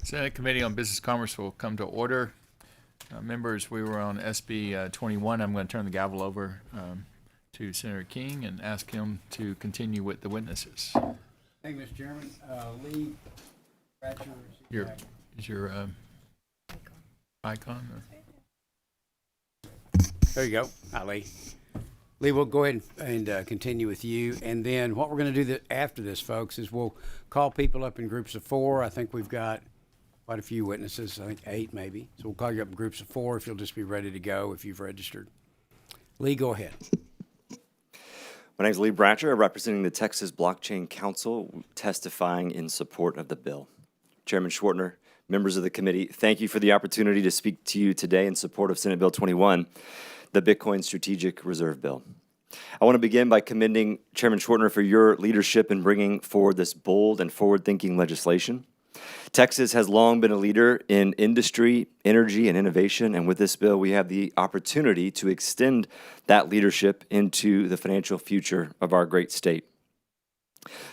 Senate Committee on Business Commerce will come to order. Members, we were on SB 21. I'm going to turn the gavel over to Senator King and ask him to continue with the witnesses. Thank you, Mr. Chairman. Lee Bratcher Is your icon? There you go. Hi, Lee. Lee, we'll go ahead and continue with you. And then what we're going to do after this, folks, is we'll call people up in groups of 4. I think we've got quite a few witnesses, I think 8 maybe. So we'll call you up in groups of 4 if you'll just be ready to go if you've registered. Lee, go ahead. My name is Lee Bratcher, representing the Texas Blockchain Council, testifying in support of the bill. Chairman Schwartner, members of the committee, thank you for the opportunity to speak to you today in support of Senate Bill 21, the Bitcoin Strategic Reserve Bill. I want to begin by commending Chairman Schwartner for your leadership in bringing forward this bold and forward-thinking legislation. Texas has long been a leader in industry, energy, and innovation, and with this bill, we have the opportunity to extend that leadership into the financial future of our great state.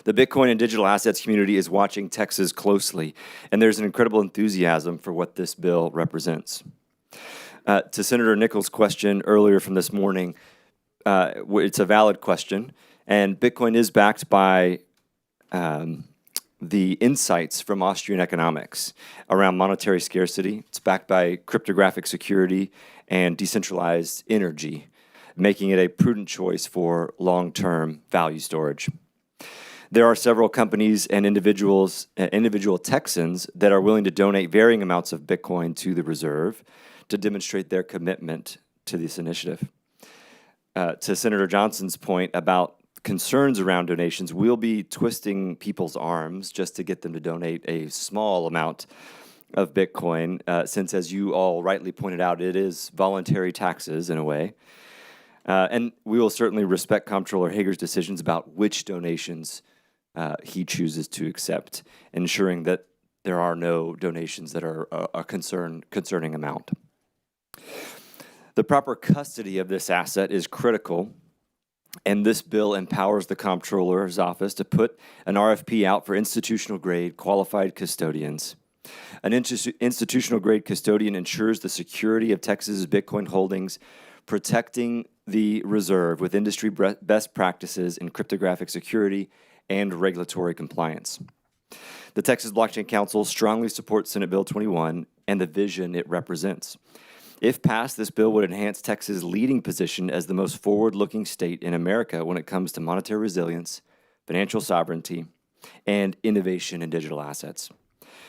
The Bitcoin and digital assets community is watching Texas closely, and there's an incredible enthusiasm for what this bill represents. To Senator Nichols' question earlier from this morning, it's a valid question, and Bitcoin is backed by the insights from Austrian economics around monetary scarcity. It's backed by cryptographic security and decentralized energy, making it a prudent choice for long-term value storage. There are several companies and individual Texans that are willing to donate varying amounts of Bitcoin to the reserve to demonstrate their commitment to this initiative. To Senator Johnson's point about concerns around donations, we'll be twisting people's arms just to get them to donate a small amount of Bitcoin, since, as you all rightly pointed out, it is voluntary taxes in a way. And we will certainly respect Comptroller Hager's decisions about which donations he chooses to accept, ensuring that there are no donations that are a concerning amount. The proper custody of this asset is critical, and this bill empowers the Comptroller's office to put an RFP out for institutional-grade qualified custodians. An institutional-grade custodian ensures the security of Texas's Bitcoin holdings, protecting the reserve with industry best practices in cryptographic security and regulatory compliance. The Texas Blockchain Council strongly supports Senate Bill 21 and the vision it represents. If passed, this bill would enhance Texas' leading position as the most forward-looking state in America when it comes to monetary resilience, financial sovereignty, and innovation in digital assets.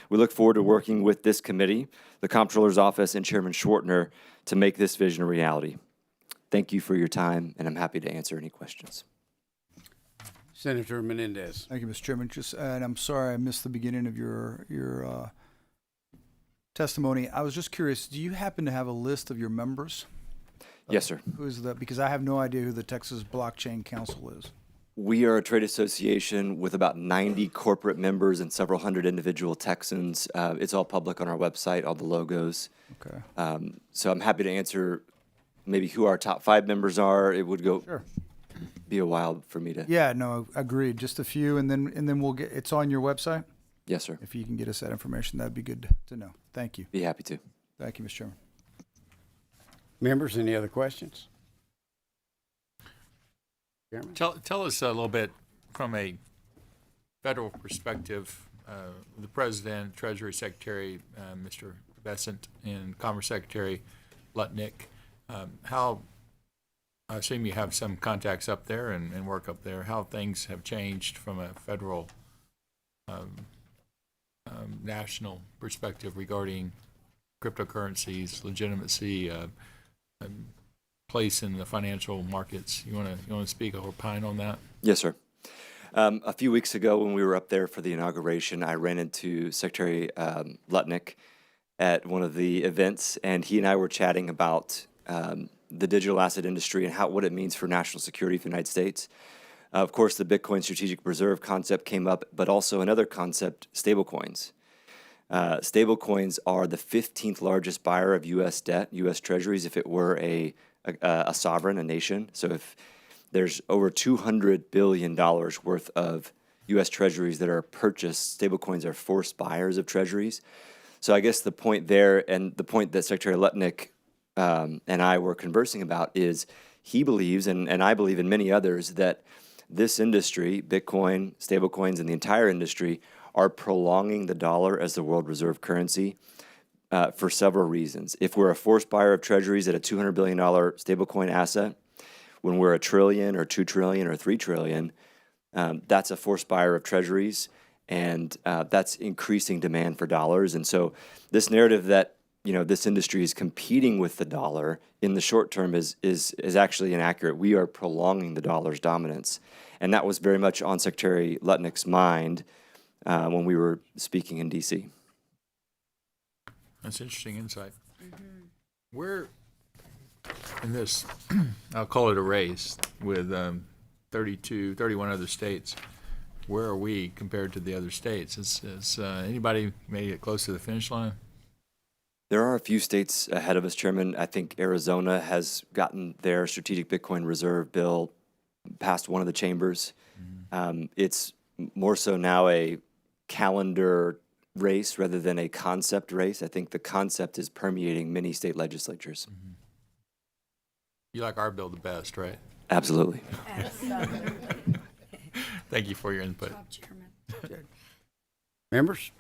We look forward to working with this committee, the Comptroller's Office, and Chairman Schwartner to make this vision a reality. Thank you for your time, and I'm happy to answer any questions. Senator Menendez. Thank you, Mr. Chairman. And I'm sorry I missed the beginning of your testimony. I was just curious, do you happen to have a list of your members? Yes, sir. Who is that? Because I have no idea who the Texas Blockchain Council is. We are a trade association with about 90 corporate members and several hundred individual Texans. It's all public on our website, all the logos. Okay. So I'm happy to answer maybe who our top 5 members are. It would be a while for me to. Yeah, no, agreed. Just a few, and then we'll get. It's on your website. Yes, sir. If you can get us that information, that'd be good to know. Thank you. Be happy to. Thank you, Mr. Chairman. Members, any other questions? Chairman? Tell us a little bit from a federal perspective, the President, Treasury Secretary, Mr. Bessent, and Commerce Secretary Lutnick, how, I assume you have some contacts up there and work up there, how things have changed from a federal national perspective regarding cryptocurrencies, legitimacy, place in the financial markets. You want to speak or opine on that? Yes, sir. A few weeks ago when we were up there for the inauguration, I ran into Secretary Lutnick at one of the events, and he and I were chatting about the digital asset industry and what it means for national security for the United States. Of course, the Bitcoin Strategic Reserve concept came up, but also another concept, stablecoins. Stablecoins are the 15th largest buyer of U.S. debt, U.S. Treasuries, if it were a sovereign, a nation. So if there's over $200 billion worth of U.S. Treasuries that are purchased, stablecoins are forced buyers of Treasuries. So I guess the point there, and the point that Secretary Lutnick and I were conversing about, is he believes, and I believe, and many others, that this industry, Bitcoin, stablecoins, and the entire industry are prolonging the dollar as the world reserve currency for several reasons. If we're a forced buyer of treasuries at a $200 billion stablecoin asset, when we're $1 trillion or $2 trillion or $3 trillion, that's a forced buyer of treasuries, and that's increasing demand for dollars. And so this narrative that this industry is competing with the dollar in the short term is actually inaccurate. We are prolonging the dollar's dominance. And that was very much on Secretary Lutnick's mind when we were speaking in D.C. That's interesting insight. We're in this, I'll call it a race with 31 other states. Where are we compared to the other states? Has anybody made it close to the finish line? There are a few states ahead of us, Chairman. I think Arizona has gotten their strategic Bitcoin reserve bill past one of the chambers. It's more so now a calendar race rather than a concept race. I think the concept is permeating many state legislatures. You like our bill the best, right? Absolutely. Thank you for your input. Members?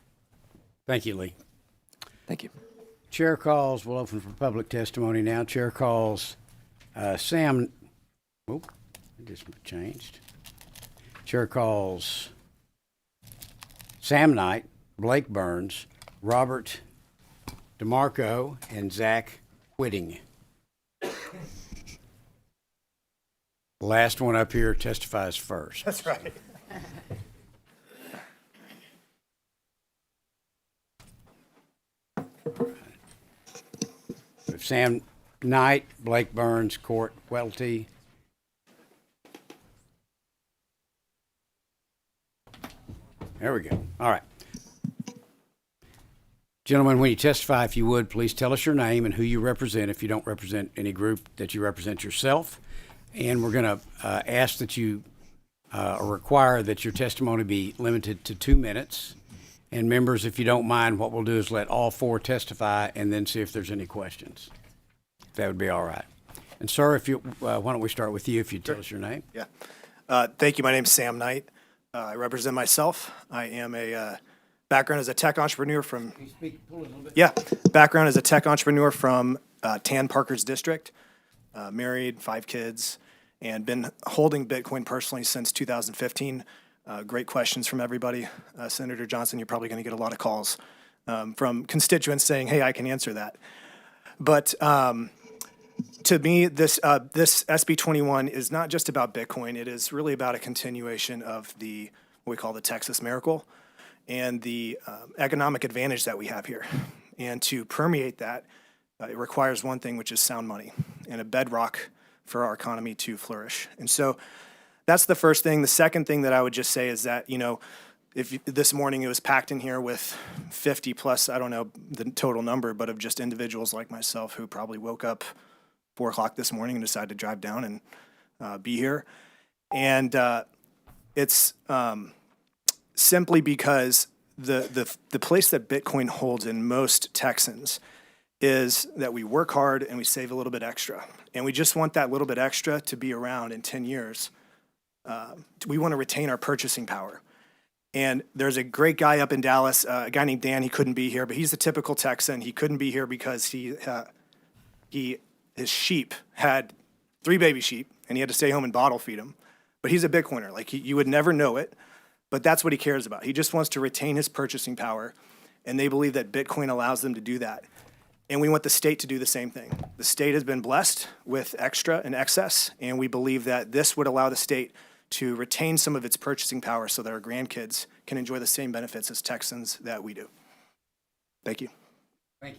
Thank you, Lee. Thank you. Chair calls, we'll open for public testimony now. Chair calls Sam, oh, it just changed. Chair calls Sam Knight, Blake Burns, Robert DeMarco, and Zach Whitting. Last one up here testifies first. That's right. Sam Knight, Blake Burns, Court Welty. There we go. All right. Gentlemen, when you testify, if you would, please tell us your name and who you represent. If you don't represent any group, that you represent yourself. And we're going to ask that you or require that your testimony be limited to 2 minutes. And members, if you don't mind, what we'll do is let all four testify and then see if there's any questions. If that would be all right. And sir, if you, why don't we start with you if you tell us your name? Yeah. Thank you. My name's Sam Knight. I represent myself. I am a background as a tech entrepreneur from. Can you speak, pull it a little bit? Yeah, background as a tech entrepreneur from Tan Parker's district. Married, 5 kids, and been holding Bitcoin personally since 2015. Great questions from everybody. Senator Johnson, you're probably going to get a lot of calls from constituents saying, "Hey, I can answer that." But to me, this SB 21 is not just about Bitcoin. It is really about a continuation of what we call the Texas Miracle and the economic advantage that we have here. And to permeate that, it requires one thing, which is sound money and a bedrock for our economy to flourish. And so that's the first thing. The second thing that I would just say is that, if this morning it was packed in here with 50 plus, I don't know the total number, but of just individuals like myself who probably woke up 4 o'clock this morning and decided to drive down and be here. And it's simply because the place that Bitcoin holds in most Texans is that we work hard and we save a little bit extra. And we just want that little bit extra to be around in 10 years. We want to retain our purchasing power. And there's a great guy up in Dallas, a guy named Dan. He couldn't be here, but he's the typical Texan. He couldn't be here because his sheep had 3 baby sheep, and he had to stay home and bottle feed them. But he's a Bitcoiner. Like, you would never know it, but that's what he cares about. He just wants to retain his purchasing power, and they believe that Bitcoin allows them to do that. And we want the state to do the same thing. The state has been blessed with extra and excess, and we believe that this would allow the state to retain some of its purchasing power so that our grandkids can enjoy the same benefits as Texans that we do. Thank you. Thank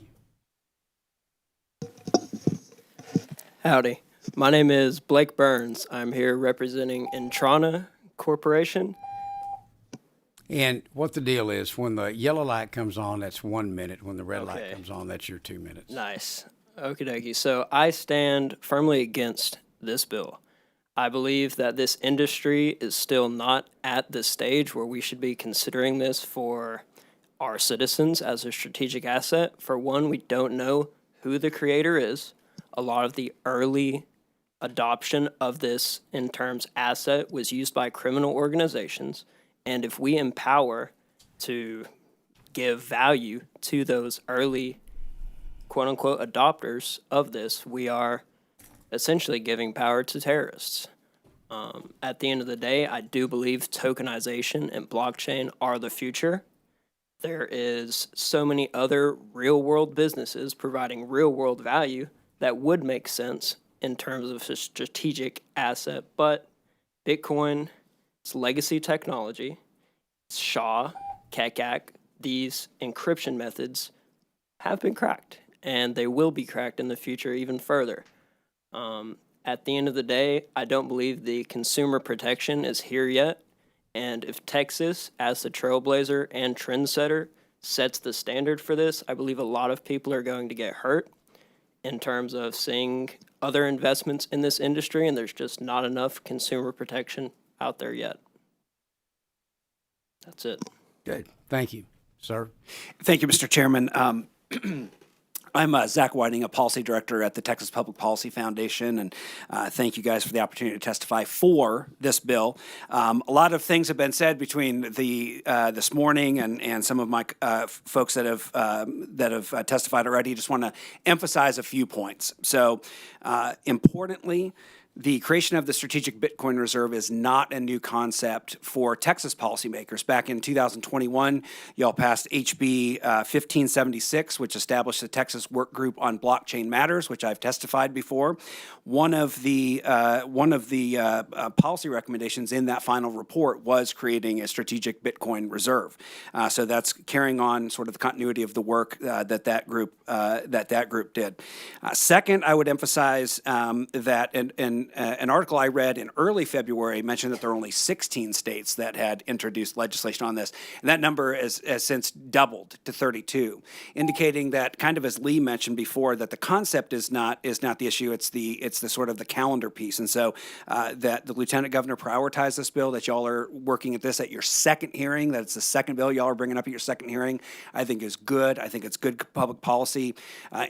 you. Howdy. My name is Blake Burns. I'm here representing Intrana Corporation. And what the deal is, when the yellow light comes on, that's 1 minute. When the red light Okay. comes on, that's your 2 minutes. Nice. Okie dokie. So I stand firmly against this bill. I believe that this industry is still not at the stage where we should be considering this for our citizens as a strategic asset. For one, we don't know who the creator is. A lot of the early adoption of this in terms asset was used by criminal organizations. And if we empower to give value to those early quote unquote adopters of this, we are essentially giving power to terrorists. At the end of the day, I do believe tokenization and blockchain are the future. There is so many other real world businesses providing real world value that would make sense in terms of a strategic asset, but Bitcoin, it's legacy technology, SHA, KEKAC, these encryption methods have been cracked, and they will be cracked in the future even further. At the end of the day, I don't believe the consumer protection is here yet. And if Texas, as the trailblazer and trendsetter, sets the standard for this, I believe a lot of people are going to get hurt in terms of seeing other investments in this industry, and there's just not enough consumer protection out there yet. That's it. Good. Thank you, sir. Thank you, Mr. Chairman. I'm Zach Whiting, a policy director at the Texas Public Policy Foundation, and thank you guys for the opportunity to testify for this bill. A lot of things have been said between this morning and some of my folks that have testified already. Just want to emphasize a few points. So, importantly, the creation of the Strategic Bitcoin Reserve is not a new concept for Texas policymakers. Back in 2021, y'all passed HB 1576, which established the Texas Work Group on Blockchain Matters, which I've testified before. One of the policy recommendations in that final report was creating a Strategic Bitcoin Reserve. So that's carrying on sort of the continuity of the work that group did. Second, I would emphasize that an article I read in early February mentioned that there are only 16 states that had introduced legislation on this, and that number has since doubled to 32, indicating that, kind of as Lee mentioned before, that the concept is not the issue. It's the sort of the calendar piece, and so that the Lieutenant Governor prioritized this bill, that y'all are working at this at your second hearing, that it's the second bill y'all are bringing up at your second hearing, I think is good. I think it's good public policy.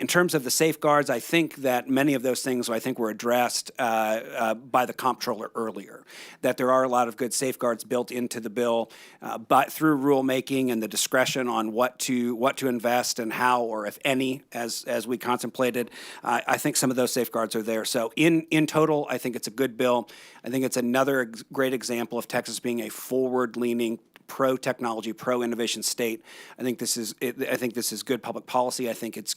In terms of the safeguards, I think that many of those things were addressed by the comptroller earlier, that there are a lot of good safeguards built into the bill, but through rulemaking and the discretion on what to invest and how, or if any, as we contemplated, I think some of those safeguards are there. So in total, I think it's a good bill. I think it's another great example of Texas being a forward-leaning, pro-technology, pro-innovation state. I think this is good public policy. I think it's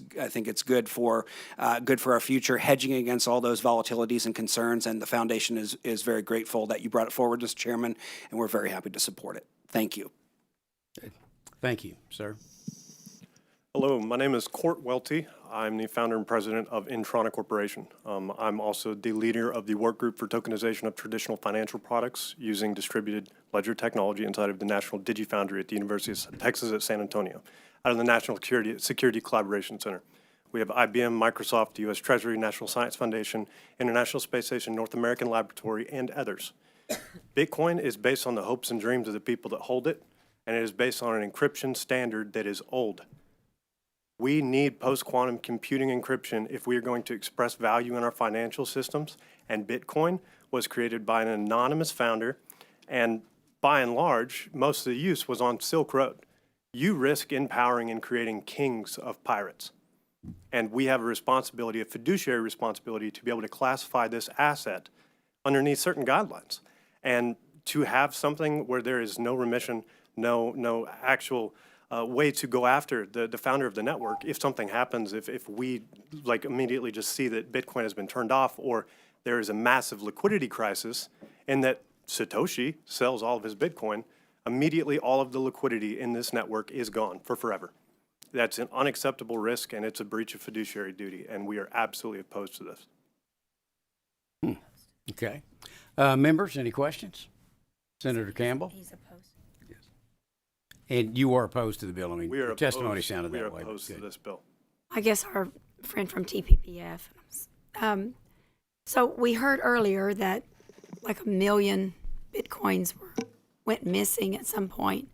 good for our future, hedging against all those volatilities and concerns. And the foundation is very grateful that you brought it forward, Mr. Chairman, and we're very happy to support it. Thank you. Thank you, sir. Hello, my name is Court Welty. I'm the founder and president of Introna Corporation. I'm also the leader of the work group for tokenization of traditional financial products using distributed ledger technology inside of the National DigiFoundry at the University of Texas at San Antonio, out of the National Security Collaboration Center. We have IBM, Microsoft, the U.S. Treasury, National Science Foundation, International Space Station, North American Laboratory, and others. Bitcoin is based on the hopes and dreams of the people that hold it, and it is based on an encryption standard that is old. We need post-quantum computing encryption if we are going to express value in our financial systems, and Bitcoin was created by an anonymous founder, and by and large, most of the use was on Silk Road. You risk empowering and creating kings of pirates, and we have a responsibility, a fiduciary responsibility, to be able to classify this asset underneath certain guidelines, and to have something where there is no remission, no actual way to go after the founder of the network if something happens, if we immediately just see that Bitcoin has been turned off, or there is a massive liquidity crisis and that Satoshi sells all of his Bitcoin, immediately all of the liquidity in this network is gone for forever. That's an unacceptable risk, and it's a breach of fiduciary duty, and we are absolutely opposed to this. Okay. Members, any questions? Senator Campbell? He's opposed. And you are opposed to the bill. I mean, We are the testimony sounded we that are way. opposed to Good. this bill. I guess our friend from TPPF. So we heard earlier that like 1 million Bitcoins went missing at some point.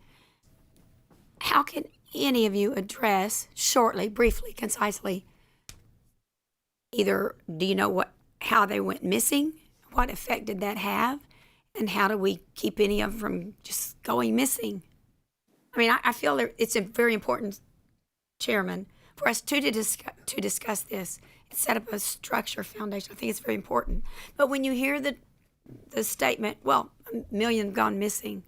How can any of you address shortly, briefly, concisely, either do you know how they went missing, what effect did that have, and how do we keep any of them from just going missing? I mean, I feel it's a very important, Chairman, for us to discuss this and set up a structure foundation. I think it's very important. But when you hear the statement, well, 1 million gone missing.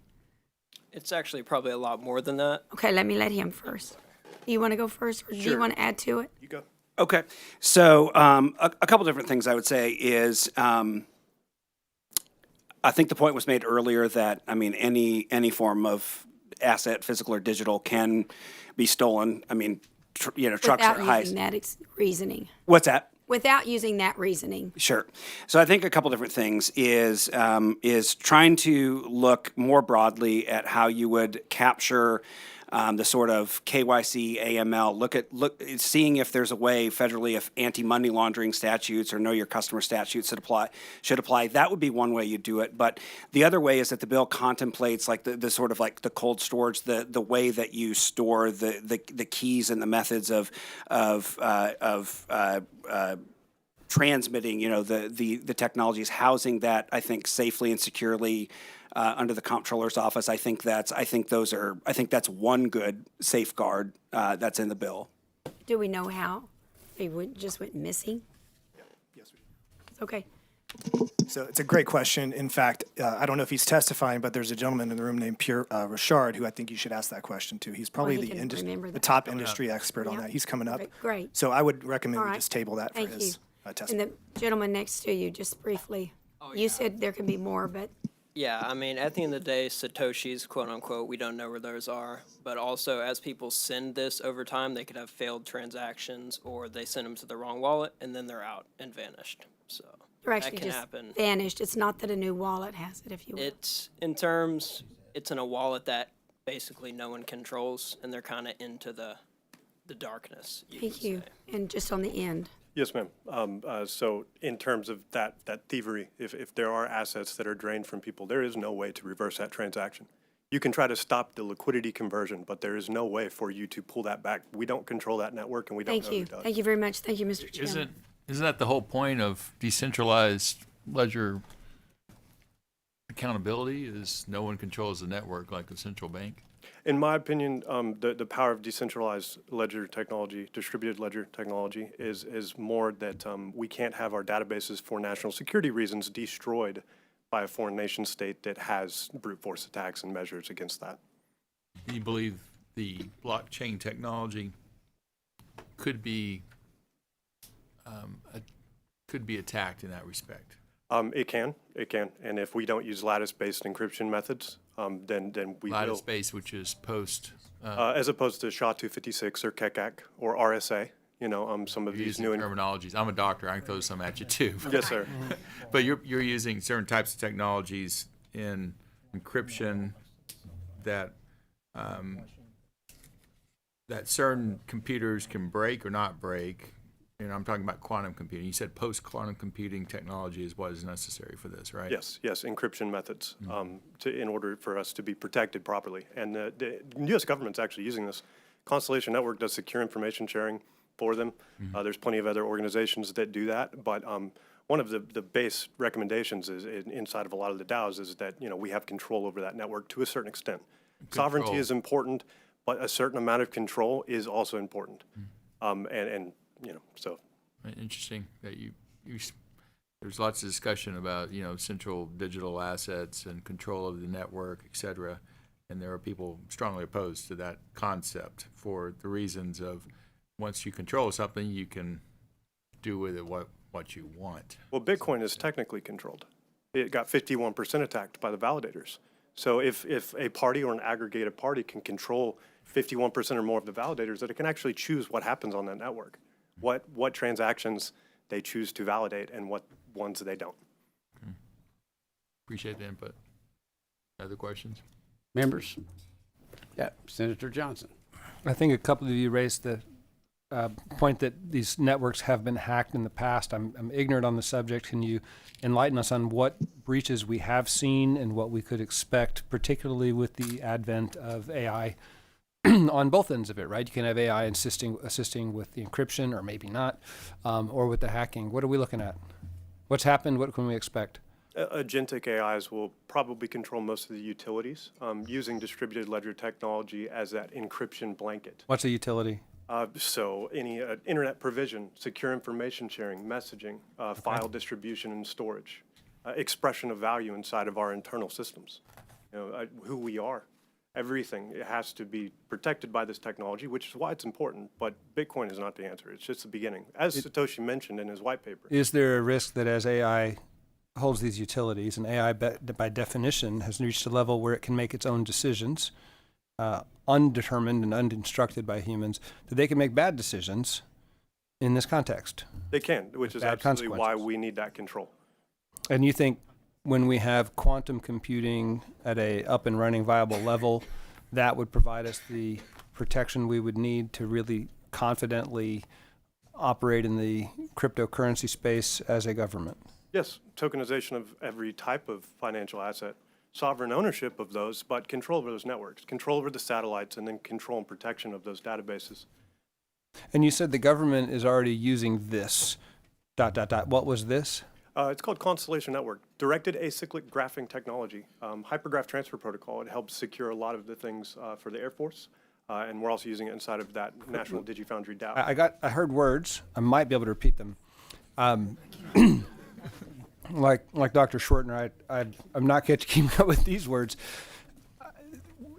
It's actually probably a lot more than that. Okay, let him first. Do you want to go first, or do you want to add to it? You go. Okay, so a couple different things I would say is I think the point was made earlier that, I mean, any form of asset, physical or digital, can be stolen. I mean, trucks Without are high. using that reasoning. What's that? Without using that reasoning. Sure. So I think a couple different things is trying to look more broadly at how you would capture the sort of KYC, AML. Seeing if there's a way federally, if anti-money laundering statutes or know your customer statutes should apply. That would be one way you do it. But the other way is that the bill contemplates like the sort of like the cold storage, the way that you store the keys and the methods of transmitting, the technologies, housing that, I think, safely and securely under the comptroller's office. I think that's one good safeguard that's in the bill. Do we know how they just went missing? Yes, we do. Okay. So it's a great question. In fact, I don't know if he's testifying, but there's a gentleman in the room named Pierre Richard who I think you should ask that question to. He's probably he can remember the that. top industry expert on Yeah. that. He's coming up. Okay, great. So I would recommend All we right. just table that Thank for his And testimony. the gentleman next to you, just briefly. You said there could be more, but Yeah, I mean, at the end of the day, Satoshis, quote unquote, we don't know where those are. But also, as people send this over time, they could have failed transactions, or they send them to the wrong wallet and then they're out and vanished. So they're that actually can just happen. vanished. It's not that a new wallet has it, if you will. It's in a wallet that basically no one controls, and they're kind of into the darkness. Thank you. And just on the end. Yes, ma'am. So in terms of that thievery, if there are assets that are drained from people, there is no way to reverse that transaction. You can try to stop the liquidity conversion, but there is no way for you to pull that back. We don't control that network, and we don't know Thank you. who does. Thank you very much. Thank you, Mr. Chairman. Isn't that the whole point of decentralized ledger accountability? Is no one controls the network like a central bank? In my opinion, the power of decentralized ledger technology, distributed ledger technology, is more that we can't have our databases for national security reasons destroyed by a foreign nation state that has brute force attacks and measures against that. Do you believe the blockchain technology could be attacked in that respect? It can, and if we don't use lattice-based encryption methods, then we will. Lattice-based, which is post. As opposed to SHA-256 or KECAC or RSA, some of these Using new. terminologies. I'm a doctor. I can throw some at you too. Yes, sir. But you're using certain types of technologies in encryption that that certain computers can break or not break. And I'm talking about quantum computing. You said post-quantum computing technology is what is necessary for this, right? Yes, encryption methods in order for us to be protected properly. And the U.S. government's actually using this. Constellation Network does secure information sharing for them. There's plenty of other organizations that do that. But one of the base recommendations is inside of a lot of the DAOs is that we have control over that network to a certain extent. Sovereignty is important, but a certain amount of control is also important. So. Interesting that you there's lots of discussion about, central digital assets and control of the network, et cetera. And there are people strongly opposed to that concept for the reasons of once you control something, you can do with it what you want. Well, Bitcoin is technically controlled. It got 51% attacked by the validators. So if a party or an aggregated party can control 51% or more of the validators, that it can actually choose what happens on that network. What transactions they choose to validate and what ones they don't. Appreciate the input. Other questions? Members? Yeah, Senator Johnson. I think a couple of you raised the point that these networks have been hacked in the past. I'm ignorant on the subject. Can you enlighten us on what breaches we have seen and what we could expect, particularly with the advent of AI on both ends of it, right? You can have AI assisting with the encryption, or maybe not, or with the hacking. What are we looking at? What's happened? What can we expect? Agentic AIs will probably control most of the utilities using distributed ledger technology as that encryption blanket. What's a utility? So any internet provision, secure information sharing, messaging, file distribution and storage, expression of value inside of our internal systems. Who we are, everything. It has to be protected by this technology, which is why it's important. But Bitcoin is not the answer. It's just the beginning, as Satoshi mentioned in his white paper. Is there a risk that as AI holds these utilities, and AI by definition has reached a level where it can make its own decisions, undetermined and uninstructed by humans, that they can make bad decisions in this context? They can, which is Bad absolutely why consequences. we need that control. And you think when we have quantum computing at a up and running viable level, that would provide us the protection we would need to really confidently operate in the cryptocurrency space as a government? Yes, tokenization of every type of financial asset, sovereign ownership of those, but control over those networks, control over the satellites, and then control and protection of those databases. And you said the government is already using this, ... What was this? It's called Constellation Network, Directed Acyclic Graphing Technology, Hypergraph Transfer Protocol. It helps secure a lot of the things for the Air Force, and we're also using it inside of that National DigiFoundry DAO. I heard words. I might be able to repeat them. Like Dr. Schwartner, I'm not keeping up with these words.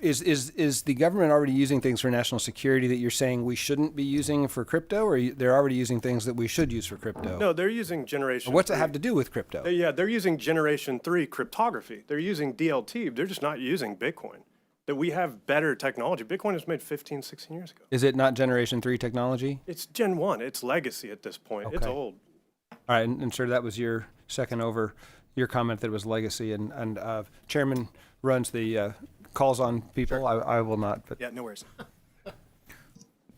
Is the government already using things for national security that you're saying we shouldn't be using for crypto, or they're already using things that we should use for crypto? No, they're using Generation What's it 3. have to do with crypto? They're using Generation 3 cryptography. They're using DLT. They're just not using Bitcoin. That we have better technology. Bitcoin was made 15, 16 years ago. Is it not Generation 3 technology? It's Gen 1. It's legacy at this point. It's Okay. old. All right, and sir, that was your second over your comment that it was legacy, and Chairman runs the calls on people. Sure. I will not. But Yeah, no worries.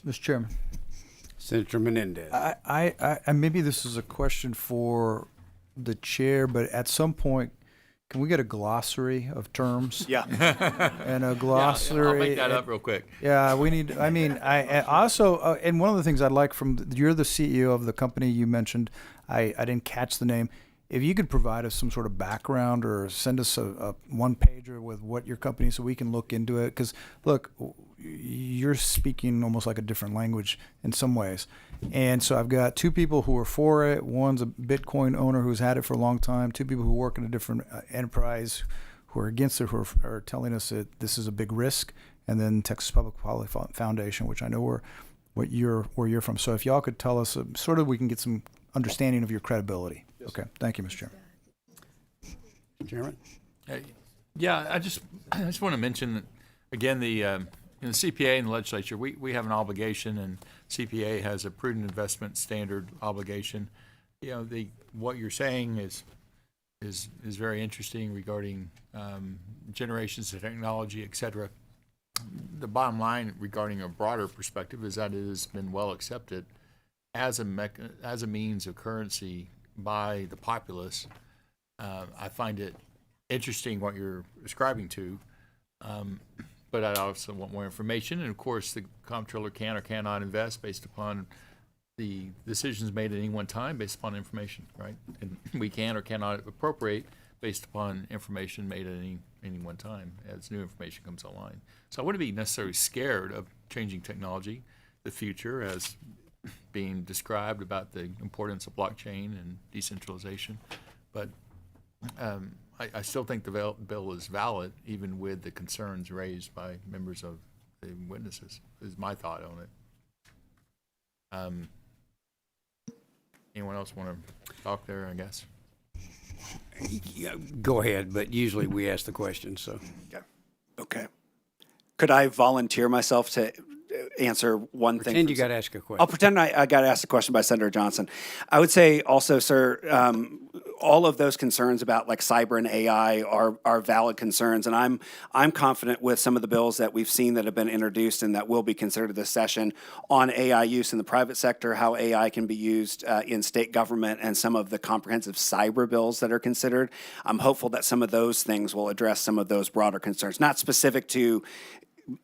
Mr. Chairman, Senator Menendez. I maybe this is a question for the chair, but at some point, can we get a glossary of terms? Yeah. And a glossary. I'll make that up real quick. Yeah, we need. I mean, I also, and one of the things I'd like from you're the CEO of the company you mentioned. I didn't catch the name. If you could provide us some sort of background or send us a one pager with what your company, so we can look into it. Because look, you're speaking almost like a different language in some ways. And so I've got two people who are for it. One's a Bitcoin owner who's had it for a long time. Two people who work in a different enterprise who are against it, who are telling us that this is a big risk. And then Texas Public Policy Foundation, which I know where you're from. So if y'all could tell us, sort of, we can get some understanding of your credibility. Yes. Okay. Thank you, Mr. Chairman. Chairman? Yeah, I just want to mention that, again, the CPA and the legislature, we have an obligation, and CPA has a prudent investment standard obligation. What you're saying is very interesting regarding generations of technology, et cetera. The bottom line regarding a broader perspective is that it has been well accepted as a means of currency by the populace. I find it interesting what you're ascribing to, but I also want more information. And of course, the comptroller can or cannot invest based upon the decisions made at any one time based upon information, right? And we can or cannot appropriate based upon information made at any one time as new information comes online. So I wouldn't be necessarily scared of changing technology, the future as being described about the importance of blockchain and decentralization. But I still think the bill is valid, even with the concerns raised by members of the witnesses, is my thought on it. Anyone else want to talk there, I guess? Yeah, go ahead, but usually we ask the question, so. Okay. Could I volunteer myself to answer one thing? Pretend you got to ask a question. I'll pretend I got asked a question by Senator Johnson. I would say also, sir, all of those concerns about like cyber and AI are valid concerns, and I'm confident with some of the bills that we've seen that have been introduced and that will be considered this session on AI use in the private sector, how AI can be used in state government, and some of the comprehensive cyber bills that are considered. I'm hopeful that some of those things will address some of those broader concerns, not specific to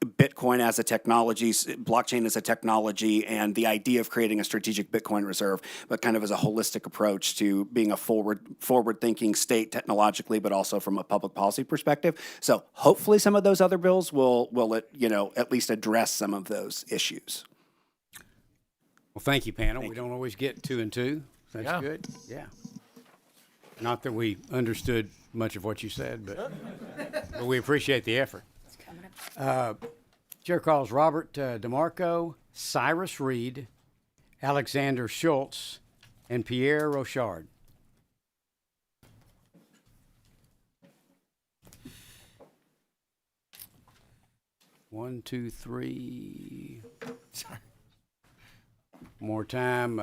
Bitcoin as a technology, blockchain as a technology, and the idea of creating a strategic Bitcoin reserve, but kind of as a holistic approach to being a forward-thinking state technologically, but also from a public policy perspective. So hopefully some of those other bills will at least address some of those issues. Well, thank you, panel. We don't always get 2 and 2. That's Yeah. good. Yeah. Not that we understood much of what you said, but we appreciate the effort. Chair calls Robert DeMarco, Cyrus Reed, Alexander Schultz, and Pierre Rochard. One, two, three. Sorry. More time.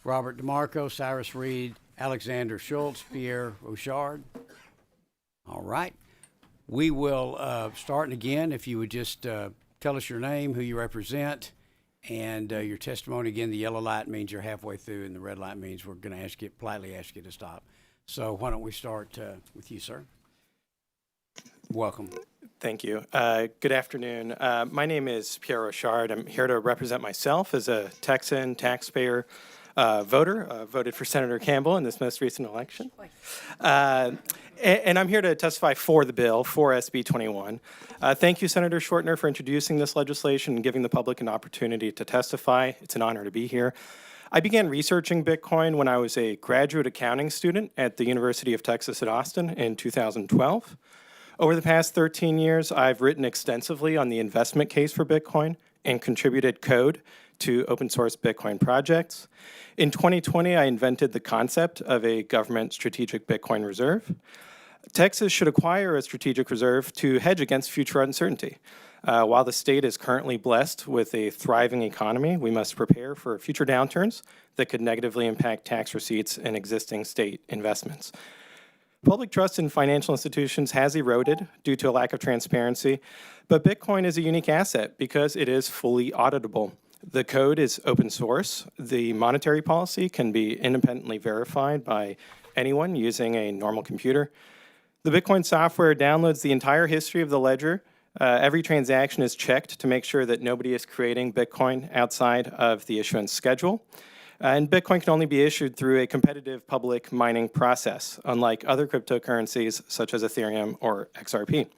Robert DeMarco, Cyrus Reed, Alexander Schultz, Pierre Rochard. All right. We will start again. If you would just tell us your name, who you represent, and your testimony. Again, the yellow light means you're halfway through, and the red light means we're going to politely ask you to stop. So why don't we start with you, sir? Welcome. Thank you. Good afternoon. My name is Pierre Rochard. I'm here to represent myself as a Texan taxpayer voter, voted for Senator Campbell in this most recent election. And I'm here to testify for the bill, for SB 21. Thank you, Senator Schwertner, for introducing this legislation and giving the public an opportunity to testify. It's an honor to be here. I began researching Bitcoin when I was a graduate accounting student at the University of Texas at Austin in 2012. Over the past 13 years, I've written extensively on the investment case for Bitcoin and contributed code to open source Bitcoin projects. In 2020, I invented the concept of a government strategic Bitcoin reserve. Texas should acquire a strategic reserve to hedge against future uncertainty. While the state is currently blessed with a thriving economy, we must prepare for future downturns that could negatively impact tax receipts and existing state investments. Public trust in financial institutions has eroded due to a lack of transparency, but Bitcoin is a unique asset because it is fully auditable. The code is open source. The monetary policy can be independently verified by anyone using a normal computer. The Bitcoin software downloads the entire history of the ledger. Every transaction is checked to make sure that nobody is creating Bitcoin outside of the issuance schedule. And Bitcoin can only be issued through a competitive public mining process, unlike other cryptocurrencies such as Ethereum or XRP.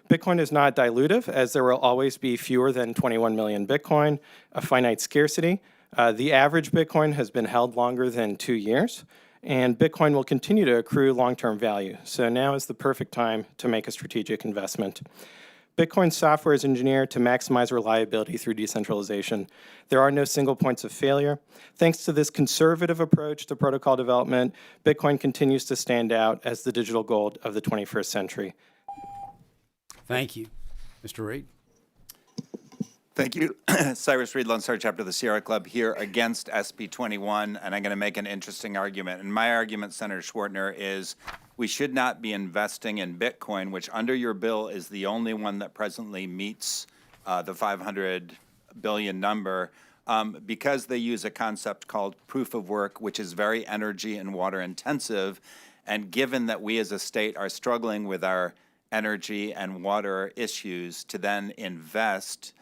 Bitcoin is not dilutive, as there will always be fewer than 21 million Bitcoin, a finite scarcity. The average Bitcoin has been held longer than 2 years, and Bitcoin will continue to accrue long-term value. So now is the perfect time to make a strategic investment. Bitcoin software is engineered to maximize reliability through decentralization. There are no single points of failure. Thanks to this conservative approach to protocol development, Bitcoin continues to stand out as the digital gold of the 21st century. Thank you. Mr. Reed? Thank you. Cyrus Reed, Lone Star Chapter of the Sierra Club, here against SB 21, and I'm going to make an interesting argument. And my argument, Senator Schwertner, is we should not be investing in Bitcoin, which under your bill is the only one that presently meets the 500 billion number, because they use a concept called proof of work, which is very energy and water intensive. And given that we as a state are struggling with our energy and water issues, to then invest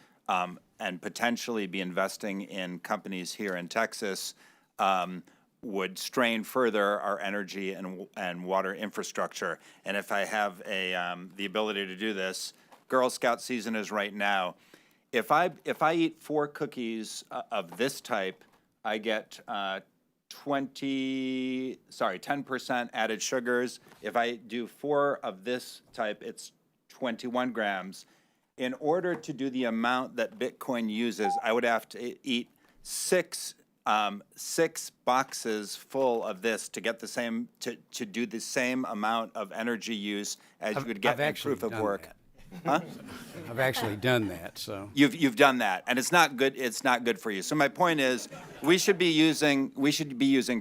and potentially be investing in companies here in Texas would strain further our energy and water infrastructure. And if I have the ability to do this, Girl Scout season is right now. If I eat 4 cookies of this type, I get 10% added sugars. If I do 4 of this type, it's 21 grams. In order to do the amount that Bitcoin uses, I would have to eat 6 boxes full of this to get the same to do the same amount of energy use as you would get in proof of work. Huh? I've actually done that, so. You've done that, and it's not good. It's not good for you. So my point is, we should be using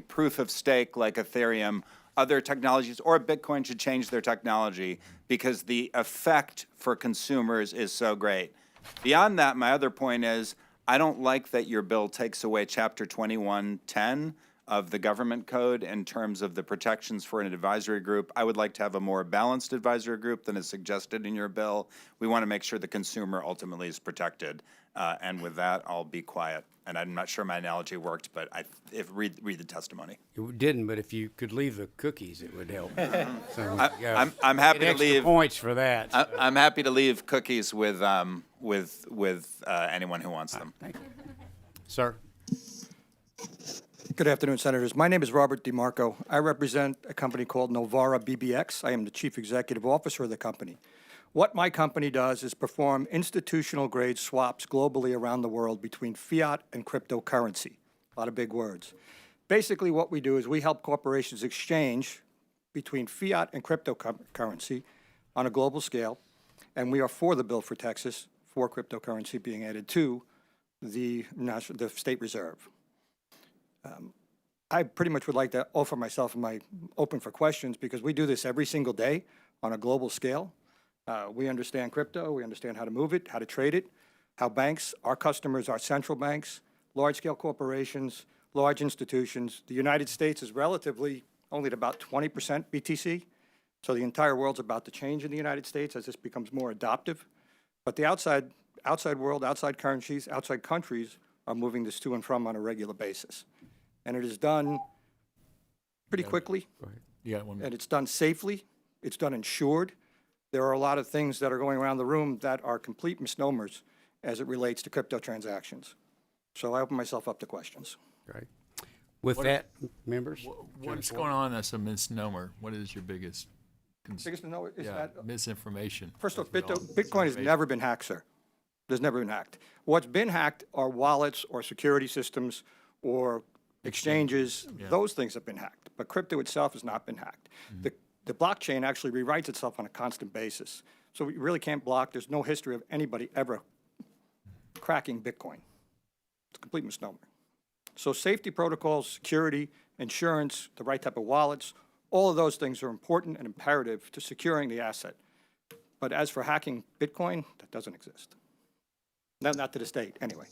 proof of stake like Ethereum, other technologies, or Bitcoin should change their technology because the effect for consumers is so great. Beyond that, my other point is, I don't like that your bill takes away Chapter 2110 of the government code in terms of the protections for an advisory group. I would like to have a more balanced advisory group than is suggested in your bill. We want to make sure the consumer ultimately is protected. And with that, I'll be quiet. And I'm not sure my analogy worked, but read the testimony. It didn't, but if you could leave the cookies, it would help. So I'm happy get to extra leave. points for that. I'm happy to leave cookies with anyone who wants them. Thank you. Sir? Good afternoon, Senators. My name is Robert DeMarco. I represent a company called Novara BBX. I am the Chief Executive Officer of the company. What my company does is perform institutional-grade swaps globally around the world between fiat and cryptocurrency. A lot of big words. Basically, what we do is we help corporations exchange between fiat and cryptocurrency on a global scale, and we are for the bill for Texas for cryptocurrency being added to the state reserve. I pretty much would like to offer myself open for questions because we do this every single day on a global scale. We understand crypto, we understand how to move it, how to trade it, how banks, our customers, our central banks, large-scale corporations, large institutions. The United States is relatively only at about 20% BTC, so the entire world's about to change in the United States as this becomes more adoptive. But the outside world, outside currencies, outside countries are moving this to and from on a regular basis. And it is done pretty quickly. Go ahead. You got 1 minute. And it's done safely. It's done insured. There are a lot of things that are going around the room that are complete misnomers as it relates to crypto transactions. So I open myself up to questions. Great. With that, members? What's going on that's a misnomer? What is your biggest Biggest misnomer is that misinformation? First off, That's what Bitcoin has never been hacked, sir. There's never been hacked. What's been hacked are wallets or security systems or exchanges. Yeah. Those things have been hacked, but crypto itself has not been hacked. The blockchain actually rewrites itself on a constant basis. So we really can't block. There's no history of anybody ever cracking Bitcoin. It's a complete misnomer. So safety protocols, security, insurance, the right type of wallets, all of those things are important and imperative to securing the asset. But as for hacking Bitcoin, that doesn't exist. Not to this date, anyway.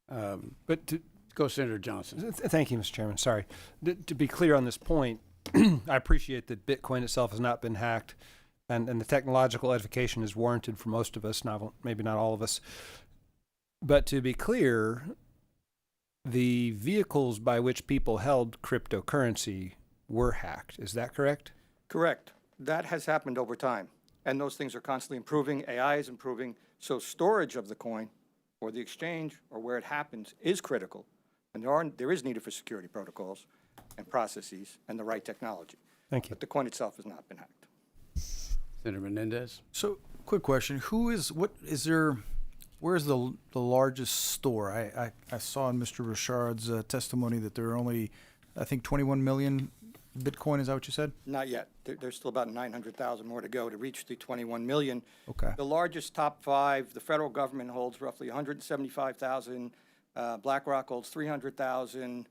But to, Go, Senator Johnson. Thank you, Mr. Chairman. Sorry. To be clear on this point, I appreciate that Bitcoin itself has not been hacked, and the technological edification is warranted for most of us, maybe not all of us. But to be clear, the vehicles by which people held cryptocurrency were hacked. Is that correct? Correct. That has happened over time, and those things are constantly improving. AI is improving, so storage of the coin or the exchange or where it happens is critical, and there is needed for security protocols and processes and the right technology. Thank you. But the coin itself has not been hacked. Senator Menendez? So, quick question: where's the largest store? I saw in Mr. Richard's testimony that there are only, I think, 21 million Bitcoin. Is that what you said? Not yet. There's still about 900,000 more to go to reach the 21 million. Okay. The largest top five, the federal government holds roughly 175,000. BlackRock holds 300,000.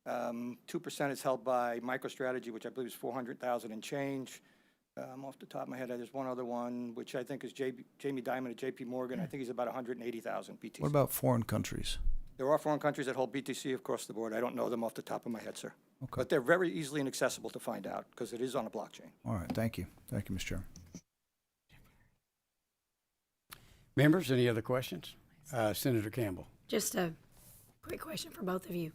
2% is held by MicroStrategy, which I believe is 400,000 and change. Off the top of my head, there's one other one, which I think is Jamie Dimon at JP Morgan. I think he's about 180,000 BTC. What about foreign countries? There are foreign countries that hold BTC across the board. I don't know them off the top of my head, sir. Okay. But they're very easily inaccessible to find out because it is on a blockchain. All right. Thank you. Thank you, Mr. Chairman. Members, any other questions? Senator Campbell. Just a quick question for both of you.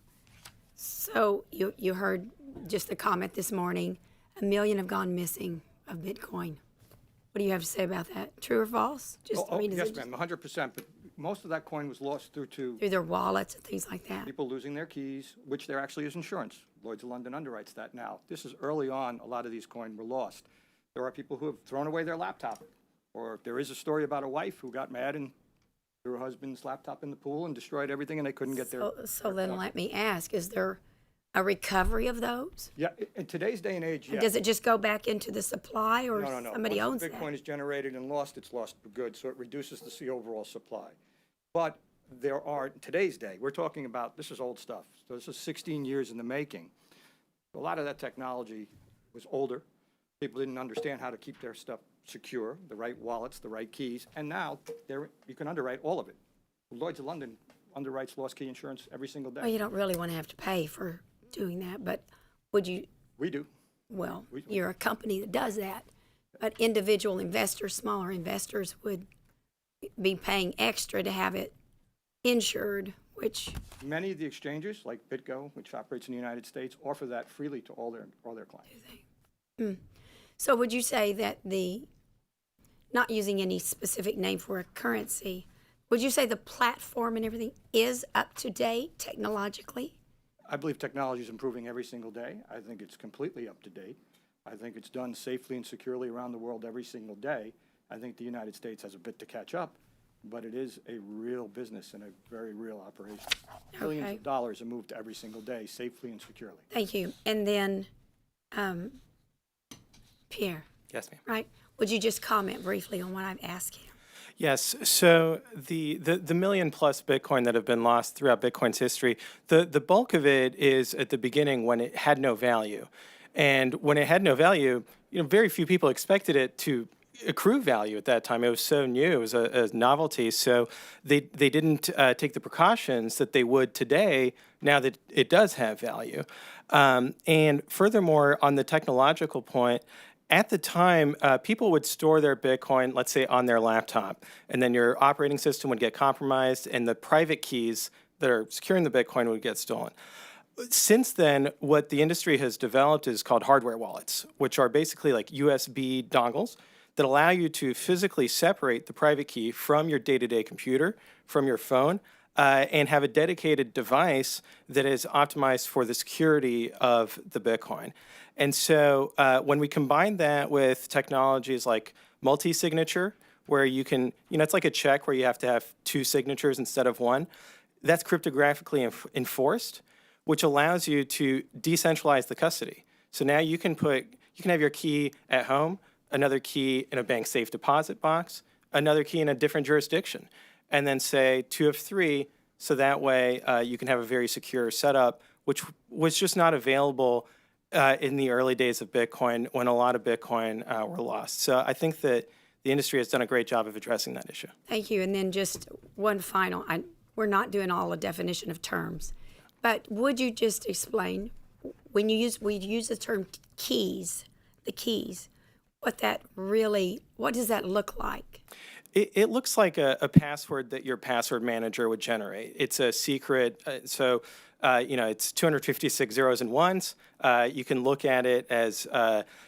So you heard just the comment this morning, 1 million have gone missing of Bitcoin. What do you have to say about that? True or false? Just, is Yes, it just ma'am, 100%. But most of that coin was lost due to through their wallets and things like that? people losing their keys, which there actually is insurance. Lloyd's of London underwrites that now. This is early on, a lot of these coins were lost. There are people who have thrown away their laptop. Or there is a story about a wife who got mad and threw her husband's laptop in the pool and destroyed everything, and they couldn't get their... So then let me ask, is there a recovery of those? Yeah, in today's day and age, And yeah. does it just go back into the supply, or No. somebody owns Once that? Bitcoin is generated and lost, it's lost for good, so it reduces the overall supply. But there are, in today's day, we're talking about, this is old stuff. So this is 16 years in the making. A lot of that technology was older. People didn't understand how to keep their stuff secure, the right wallets, the right keys, and now you can underwrite all of it. Lloyd's of London underwrites lost key insurance every single day. Well, you don't really want to have to pay for doing that, but would you, We do. well, you're a company that does that, but individual investors, smaller investors would be paying extra to have it insured, which, Many of the exchanges, like BitGo, which operates in the United States, offer that freely to all their clients. so would you say that not using any specific name for a currency, would you say the platform and everything is up to date technologically? I believe technology is improving every single day. I think it's completely up to date. I think it's done safely and securely around the world every single day. I think the United States has a bit to catch up, but it is a real business and a very real operation. Billions Okay. of dollars are moved every single day safely and securely. Thank you. And then, Pierre, Yes, ma'am. right? Would you just comment briefly on what I've asked him? Yes. So the million plus Bitcoin that have been lost throughout Bitcoin's history, the bulk of it is at the beginning when it had no value. And when it had no value, very few people expected it to accrue value at that time. It was so new, it was a novelty. So they didn't take the precautions that they would today now that it does have value. And furthermore, on the technological point, at the time, people would store their Bitcoin, let's say, on their laptop, and then your operating system would get compromised, and the private keys that are securing the Bitcoin would get stolen. Since then, what the industry has developed is called hardware wallets, which are basically like USB dongles that allow you to physically separate the private key from your day-to-day computer, from your phone, and have a dedicated device that is optimized for the security of the Bitcoin. And so when we combine that with technologies like multi-signature, where you can, it's like a check where you have to have two signatures instead of one, that's cryptographically enforced, which allows you to decentralize the custody. So now you can have your key at home, another key in a bank safe deposit box, another key in a different jurisdiction, and then say 2 of 3, so that way you can have a very secure setup, which was just not available in the early days of Bitcoin when a lot of Bitcoin were lost. So I think that the industry has done a great job of addressing that issue. Thank you. And then just one final, we're not doing all the definition of terms, but would you just explain, when we use the term keys, the keys, what does that look like? It looks like a password that your password manager would generate. It's a secret, it's 256 zeros and ones. You can look at it as,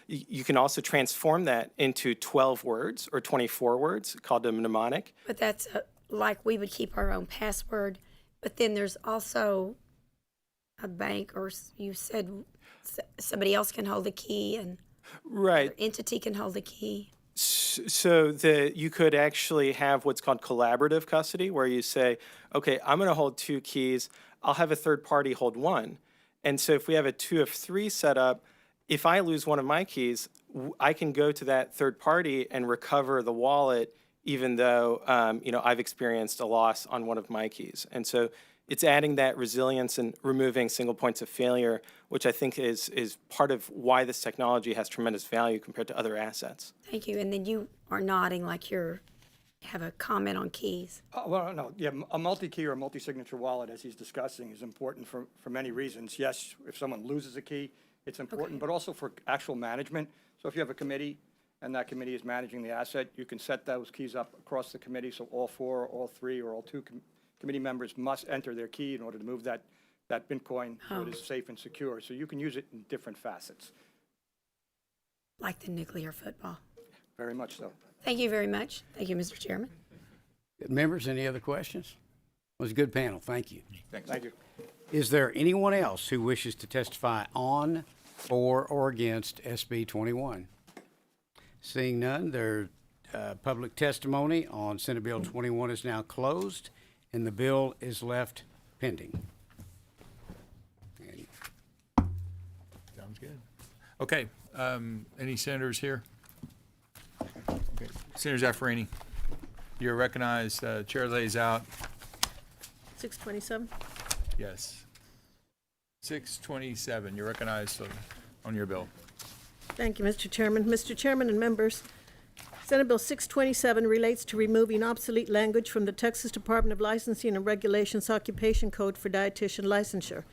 you can also transform that into 12 words or 24 words, called a mnemonic. But that's like we would keep our own password, but then there's also a bank, or you said somebody else can hold the key and right. another entity can hold the key. So you could actually have what's called collaborative custody, where you say, okay, I'm going to hold 2 keys. I'll have a third party hold 1. And so if we have a 2 of 3 setup, if I lose one of my keys, I can go to that third party and recover the wallet, even though I've experienced a loss on one of my keys. And so it's adding that resilience and removing single points of failure, which I think is part of why this technology has tremendous value compared to other assets. Thank you. And then you are nodding like you have a comment on keys. Well, no, yeah, a multi-key or a multi-signature wallet, as he's discussing, is important for many reasons. Yes, if someone loses a key, it's important, but also for actual management. So if you have a committee and that committee is managing the asset, you can set those keys up across the committee, so all 4, all 3, or all 2 committee members must enter their key in order to move that Bitcoin so it is safe and secure. So you can use it in different facets. Like the nuclear football. Very much so. Thank you very much. Thank you, Mr. Chairman. Good members, any other questions? It was a good panel. Thank you. Thanks. Thank you. Is there anyone else who wishes to testify on, for, or against SB 21? Seeing none, their public testimony on Senate Bill 21 is now closed, and the bill is left pending. Sounds good. Okay, any senators here? Okay. Senator Zaffirini, you're recognized. Chair lays out. 627. Yes. 627, you're recognized on your bill. Thank you, Mr. Chairman. Mr. Chairman and members, Senate Bill 627 relates to removing obsolete language from the Texas Department of Licensing and Regulations Occupation Code for dietitian licensure.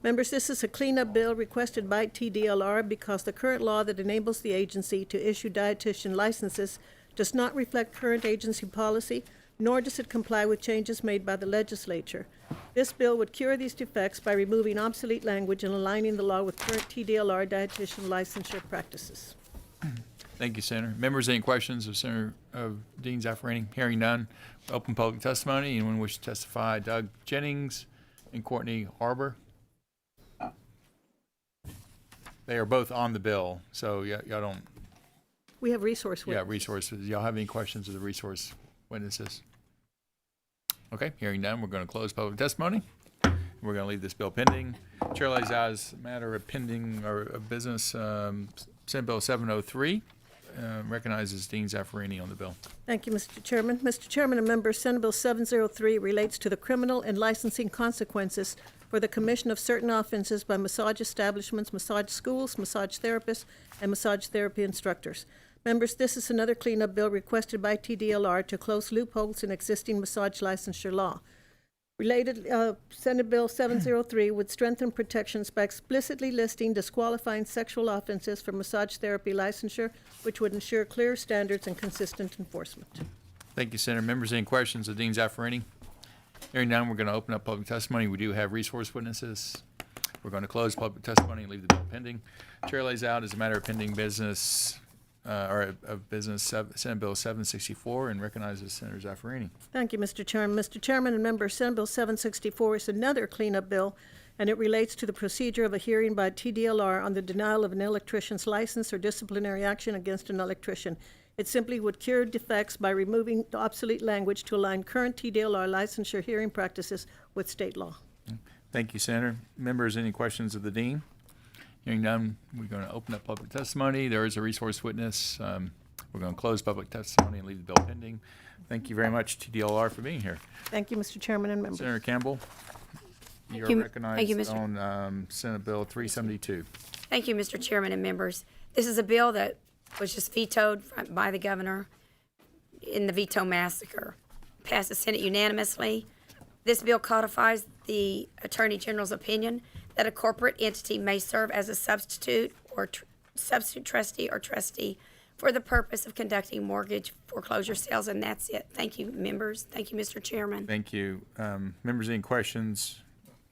Members, this is a cleanup bill requested by TDLR because the current law that enables the agency to issue dietitian licenses does not reflect current agency policy, nor does it comply with changes made by the legislature. This bill would cure these defects by removing obsolete language and aligning the law with current TDLR dietitian licensure practices. Thank you, Senator. Members, any questions of Dean Zaffarani? Hearing none, open public testimony. Anyone wish to testify? Doug Jennings and Courtney Harbor. They are both on the bill, so y'all don't. We have resource witnesses. Yeah, resources. Y'all have any questions of the resource witnesses? Okay, hearing none, we're going to close public testimony. We're going to leave this bill pending. Chair lays out as a matter of pending or of business, Senate Bill 703. Recognizes Dean Zaffarani on the bill. Thank you, Mr. Chairman. Mr. Chairman and members, Senate Bill 703 relates to the criminal and licensing consequences for the commission of certain offenses by massage establishments, massage schools, massage therapists, and massage therapy instructors. Members, this is another cleanup bill requested by TDLR to close loopholes in existing massage licensure law. Related, Senate Bill 703 would strengthen protections by explicitly listing disqualifying sexual offenses for massage therapy licensure, which would ensure clear standards and consistent enforcement. Thank you, Senator. Members, any questions of Dean Zaffarani? Hearing none, we're going to open up public testimony. We do have resource witnesses. We're going to close public testimony and leave the bill pending. Chair lays out as a matter of pending business, Senate Bill 764, and recognizes Senator Zaffarani. Thank you, Mr. Chairman. Mr. Chairman and members, Senate Bill 764 is another cleanup bill, and it relates to the procedure of a hearing by TDLR on the denial of an electrician's license or disciplinary action against an electrician. It simply would cure defects by removing the obsolete language to align current TDLR licensure hearing practices with state law. Thank you, Senator. Members, any questions of the Dean? Hearing none, we're going to open up public testimony. There is a resource witness. We're going to close public testimony and leave the bill pending. Thank you very much, TDLR, for being here. Thank you, Mr. Chairman and members. Senator Campbell, you are recognized on Senate Bill 372. Thank you, Mr. Chairman and members. This is a bill that was just vetoed by the governor in the veto massacre. Passed the Senate unanimously. This bill codifies the Attorney General's opinion that a corporate entity may serve as a substitute or substitute trustee or trustee for the purpose of conducting mortgage foreclosure sales, and that's it. Thank you, members. Thank you, Mr. Chairman. Thank you. Members, any questions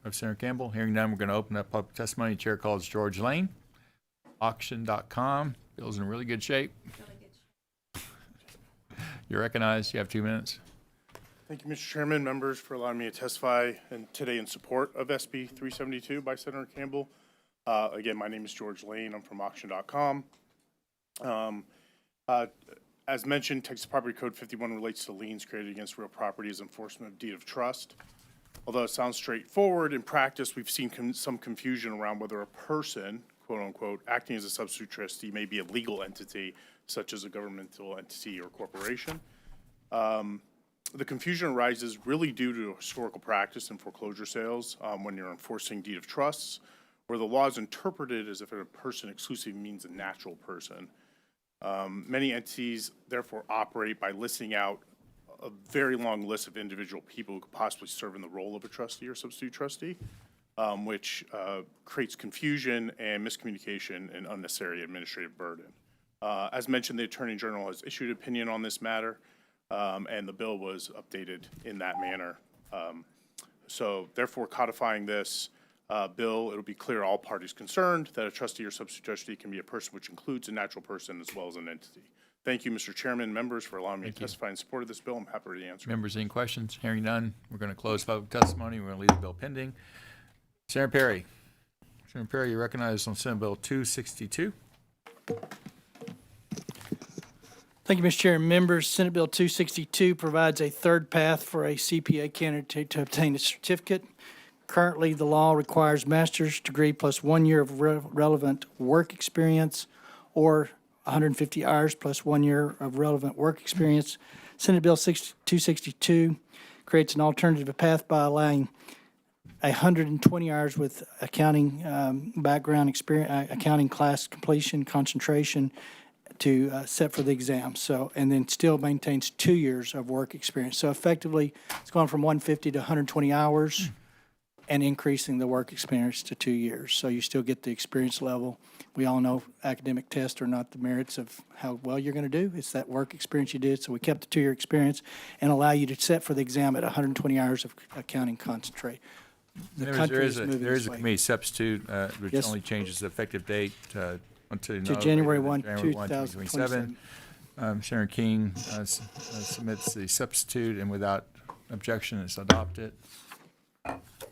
of Senator Campbell? Hearing none, we're going to open up public testimony. Chair calls George Lane. Auction.com. Bill's in really good shape. You're recognized. You have 2 minutes. Thank you, Mr. Chairman, members, for allowing me to testify today in support of SB 372 by Senator Campbell. Again, my name is George Lane. I'm from Auction.com. As mentioned, Texas Property Code 51 relates to liens created against real property as enforcement of deed of trust. Although it sounds straightforward, in practice, we've seen some confusion around whether a person, quote unquote, acting as a substitute trustee may be a legal entity, such as a governmental entity or corporation. The confusion arises really due to historical practice in foreclosure sales when you're enforcing deed of trusts, where the law is interpreted as if a person exclusively means a natural person. Many entities therefore operate by listing out a very long list of individual people who could possibly serve in the role of a trustee or substitute trustee, which creates confusion and miscommunication and unnecessary administrative burden. As mentioned, the Attorney General has issued opinion on this matter, and the bill was updated in that manner. So therefore, codifying this bill, it'll be clear to all parties concerned that a trustee or substitute trustee can be a person which includes a natural person as well as an entity. Thank you, Mr. Chairman, members, for allowing me to testify in support of this bill. I'm happy to answer. Members, any questions? Hearing none, we're going to close public testimony. We're going to leave the bill pending. Senator Perry. Senator Perry, you're recognized on Senate Bill 262. Thank you, Mr. Chair. Members, Senate Bill 262 provides a third path for a CPA candidate to obtain a certificate. Currently, the law requires master's degree plus 1 year of relevant work experience or 150 hours plus 1 year of relevant work experience. Senate Bill 262 creates an alternative path by allowing 120 hours with accounting background experience, accounting class completion, concentration, to sit for the exam. So, and then still maintains 2 years of work experience. So effectively, it's gone from 150 to 120 hours and increasing the work experience to 2 years. So you still get the experience level. We all know academic tests are not the merits of how well you're going to do. It's that work experience you did. So we kept the 2-year experience and allow you to sit for the exam at 120 hours of accounting concentrate. The country is moving There is this a way. committee substitute, which Yes. only changes the effective date until To January 1, 2027. Senator King submits the substitute, and without objection, it's adopted.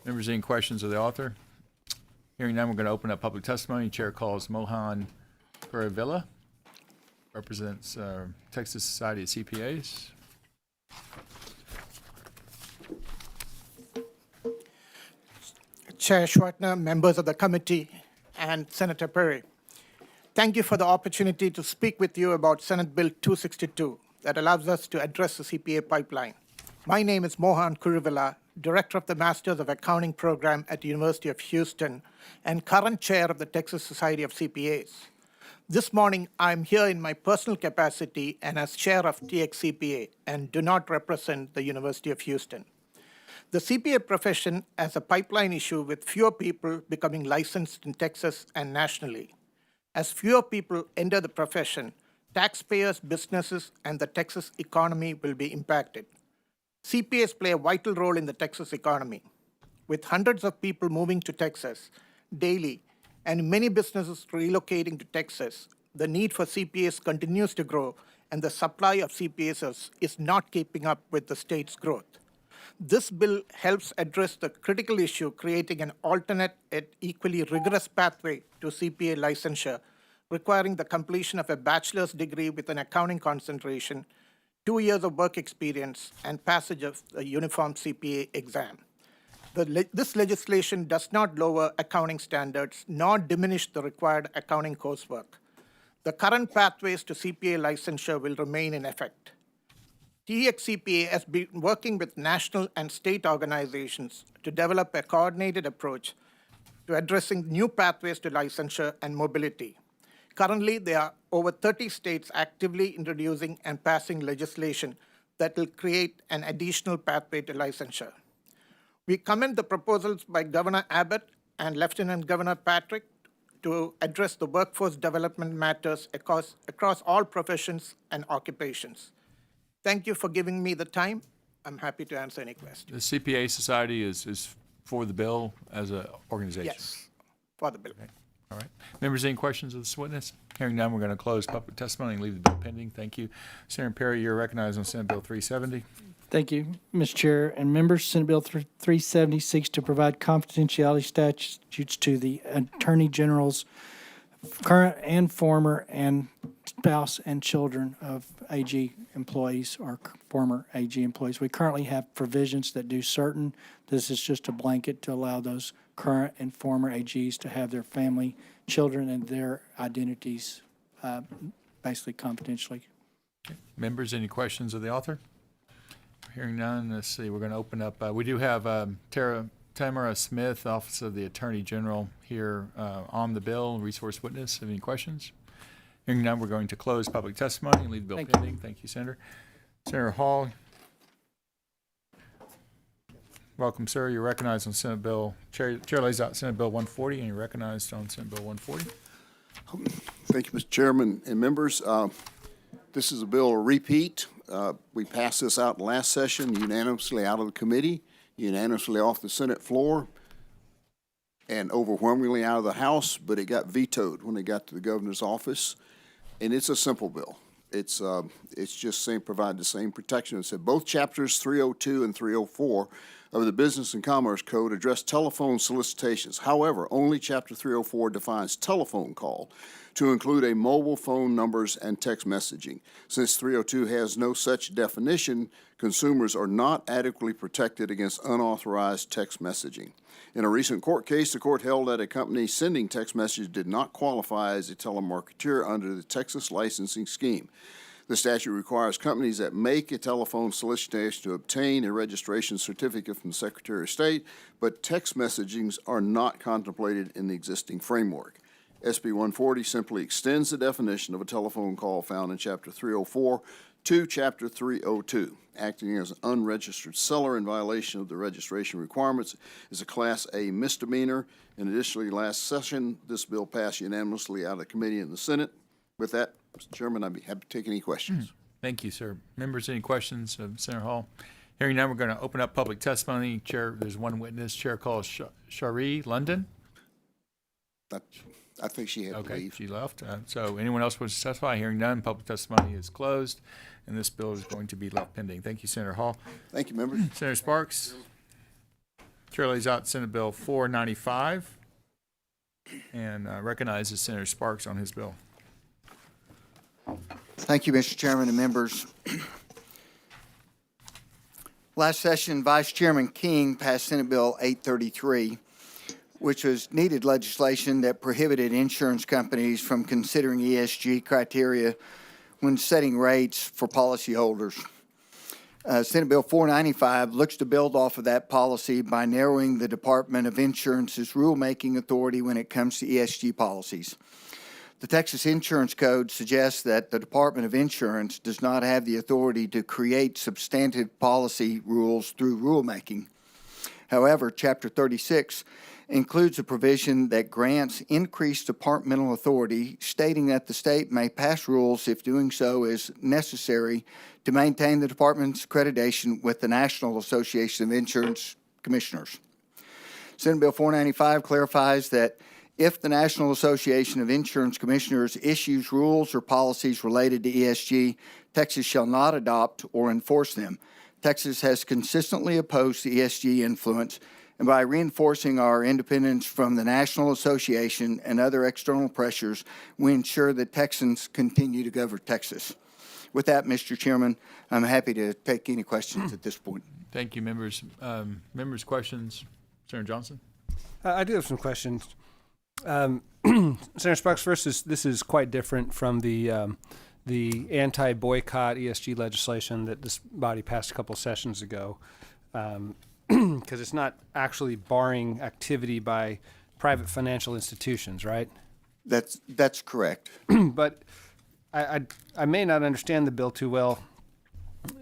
Members, any questions of the author? Hearing none, we're going to open up public testimony. Chair calls Mohan Kuruvilla, represents Texas Society of CPAs. Chair Schwartner, members of the committee, and Senator Perry. Thank you for the opportunity to speak with you about Senate Bill 262 that allows us to address the CPA pipeline. My name is Mohan Kuruvilla, Director of the Masters of Accounting program at the University of Houston and current chair of the Texas Society of CPAs. This morning, I'm here in my personal capacity and as chair of TXCPA and do not represent the University of Houston. The CPA profession has a pipeline issue with fewer people becoming licensed in Texas and nationally. As fewer people enter the profession, taxpayers, businesses, and the Texas economy will be impacted. CPAs play a vital role in the Texas economy. With hundreds of people moving to Texas daily and many businesses relocating to Texas, the need for CPAs continues to grow, and the supply of CPAs is not keeping up with the state's growth. This bill helps address the critical issue, creating an alternate yet equally rigorous pathway to CPA licensure, requiring the completion of a bachelor's degree with an accounting concentration, 2 years of work experience, and passage of a uniform CPA exam. This legislation does not lower accounting standards nor diminish the required accounting coursework. The current pathways to CPA licensure will remain in effect. TXCPA has been working with national and state organizations to develop a coordinated approach to addressing new pathways to licensure and mobility. Currently, there are over 30 states actively introducing and passing legislation that will create an additional pathway to licensure. We commend the proposals by Governor Abbott and Lieutenant Governor Patrick to address the workforce development matters across all professions and occupations. Thank you for giving me the time. I'm happy to answer any questions. The CPA Society is for the bill as an organization? Yes, for the bill. Okay. All right. Members, any questions of this witness? Hearing none, we're going to close public testimony and leave the bill pending. Thank you. Senator Perry, you're recognized on Senate Bill 370. Thank you, Mr. Chair and members. Senate Bill 370 seeks to provide confidentiality statutes to the Attorney General's current and former and spouse and children of AG employees or former AG employees. We currently have provisions that do certain. This is just a blanket to allow those current and former AGs to have their family, children, and their identities basically confidentially. Okay. Members, any questions of the author? Hearing none, let's see, we're going to open up. We do have Tamara Smith, Office of the Attorney General, here on the bill, resource witness. Have any questions? Hearing none, we're going to close public testimony and leave the bill pending. Thank you, Senator. Senator Hall. Welcome, sir. You're recognized on Senate Bill, Chair lays out Senate Bill 140, and you're recognized on Senate Bill 140. Thank you, Mr. Chairman and members. This is a bill to repeat. We passed this out last session unanimously out of the committee, unanimously off the Senate floor, and overwhelmingly out of the House, but it got vetoed when it got to the governor's office. And it's a simple bill. It's just provide the same protection. It said both chapters 302 and 304 of the Business and Commerce Code address telephone solicitations. However, only Chapter 304 defines telephone call to include a mobile phone numbers and text messaging. Since 302 has no such definition, consumers are not adequately protected against unauthorized text messaging. In a recent court case, the court held that a company sending text messages did not qualify as a telemarketer under the Texas licensing scheme. The statute requires companies that make a telephone solicitation to obtain a registration certificate from the Secretary of State, but text messagings are not contemplated in the existing framework. SB 140 simply extends the definition of a telephone call found in Chapter 304 to Chapter 302. Acting as an unregistered seller in violation of the registration requirements is a Class A misdemeanor. And additionally, last session, this bill passed unanimously out of the committee in the Senate. With that, Mr. Chairman, I'd be happy to take any questions. Thank you, sir. Members, any questions of Senator Hall? Hearing none, we're going to open up public testimony. Chair, there's one witness. Chair calls Shari London. I think she had to Okay, leave. she left. So anyone else wants to testify? Hearing none, public testimony is closed, and this bill is going to be left pending. Thank you, Senator Hall. Thank you, members. Senator Sparks. Chair lays out Senate Bill 495 and recognizes Senator Sparks on his bill. Thank you, Mr. Chairman and members. Last session, Vice Chairman King passed Senate Bill 833, which was needed legislation that prohibited insurance companies from considering ESG criteria when setting rates for policyholders. Senate Bill 495 looks to build off of that policy by narrowing the Department of Insurance's rulemaking authority when it comes to ESG policies. The Texas Insurance Code suggests that the Department of Insurance does not have the authority to create substantive policy rules through rulemaking. However, Chapter 36 includes a provision that grants increased departmental authority, stating that the state may pass rules if doing so is necessary to maintain the department's accreditation with the National Association of Insurance Commissioners. Senate Bill 495 clarifies that if the National Association of Insurance Commissioners issues rules or policies related to ESG, Texas shall not adopt or enforce them. Texas has consistently opposed the ESG influence, and by reinforcing our independence from the National Association and other external pressures, we ensure that Texans continue to govern Texas. With that, Mr. Chairman, I'm happy to take any questions at this point. Thank you, members. Members' questions? Senator Johnson? I do have some questions. Senator Sparks, first, this is quite different from the anti-boycott ESG legislation that this body passed a couple sessions ago, because it's not actually barring activity by private financial institutions, right? That's correct. But I may not understand the bill too well.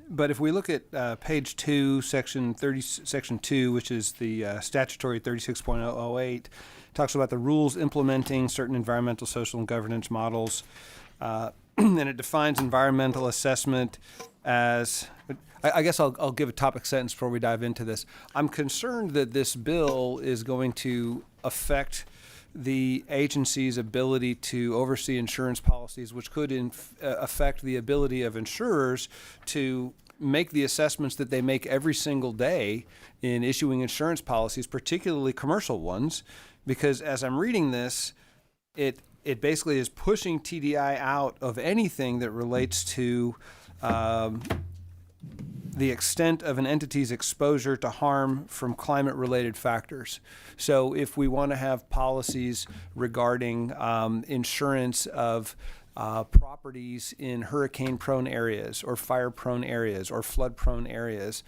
But if we look at page 2, section 2, which is the statutory 36.008, talks about the rules implementing certain environmental, social, and governance models. And it defines environmental assessment as, I guess I'll give a topic sentence before we dive into this. I'm concerned that this bill is going to affect the agency's ability to oversee insurance policies, which could affect the ability of insurers to make the assessments that they make every single day in issuing insurance policies, particularly commercial ones, because as I'm reading this, it basically is pushing TDI out of anything that relates to the extent of an entity's exposure to harm from climate-related factors. So if we want to have policies regarding insurance of properties in hurricane-prone areas or fire-prone areas or flood-prone areas,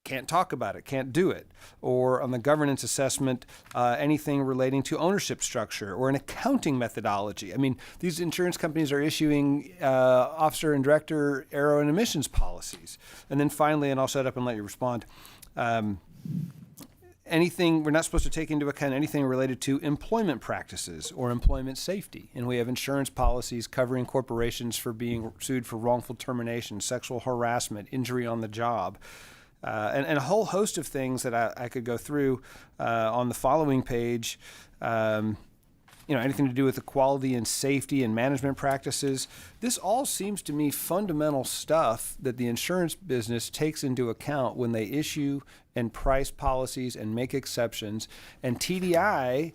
can't talk about it, can't do it. Or on the governance assessment, anything relating to ownership structure or an accounting methodology. I mean, these insurance companies are issuing officer and director aero and emissions policies. And then finally, and I'll shut up and let you respond, anything, we're not supposed to take into account anything related to employment practices or employment safety. And we have insurance policies covering corporations for being sued for wrongful termination, sexual harassment, injury on the job. And a whole host of things that I could go through on the following page, anything to do with the quality and safety and management practices. This all seems to me fundamental stuff that the insurance business takes into account when they issue and price policies and make exceptions. And TDI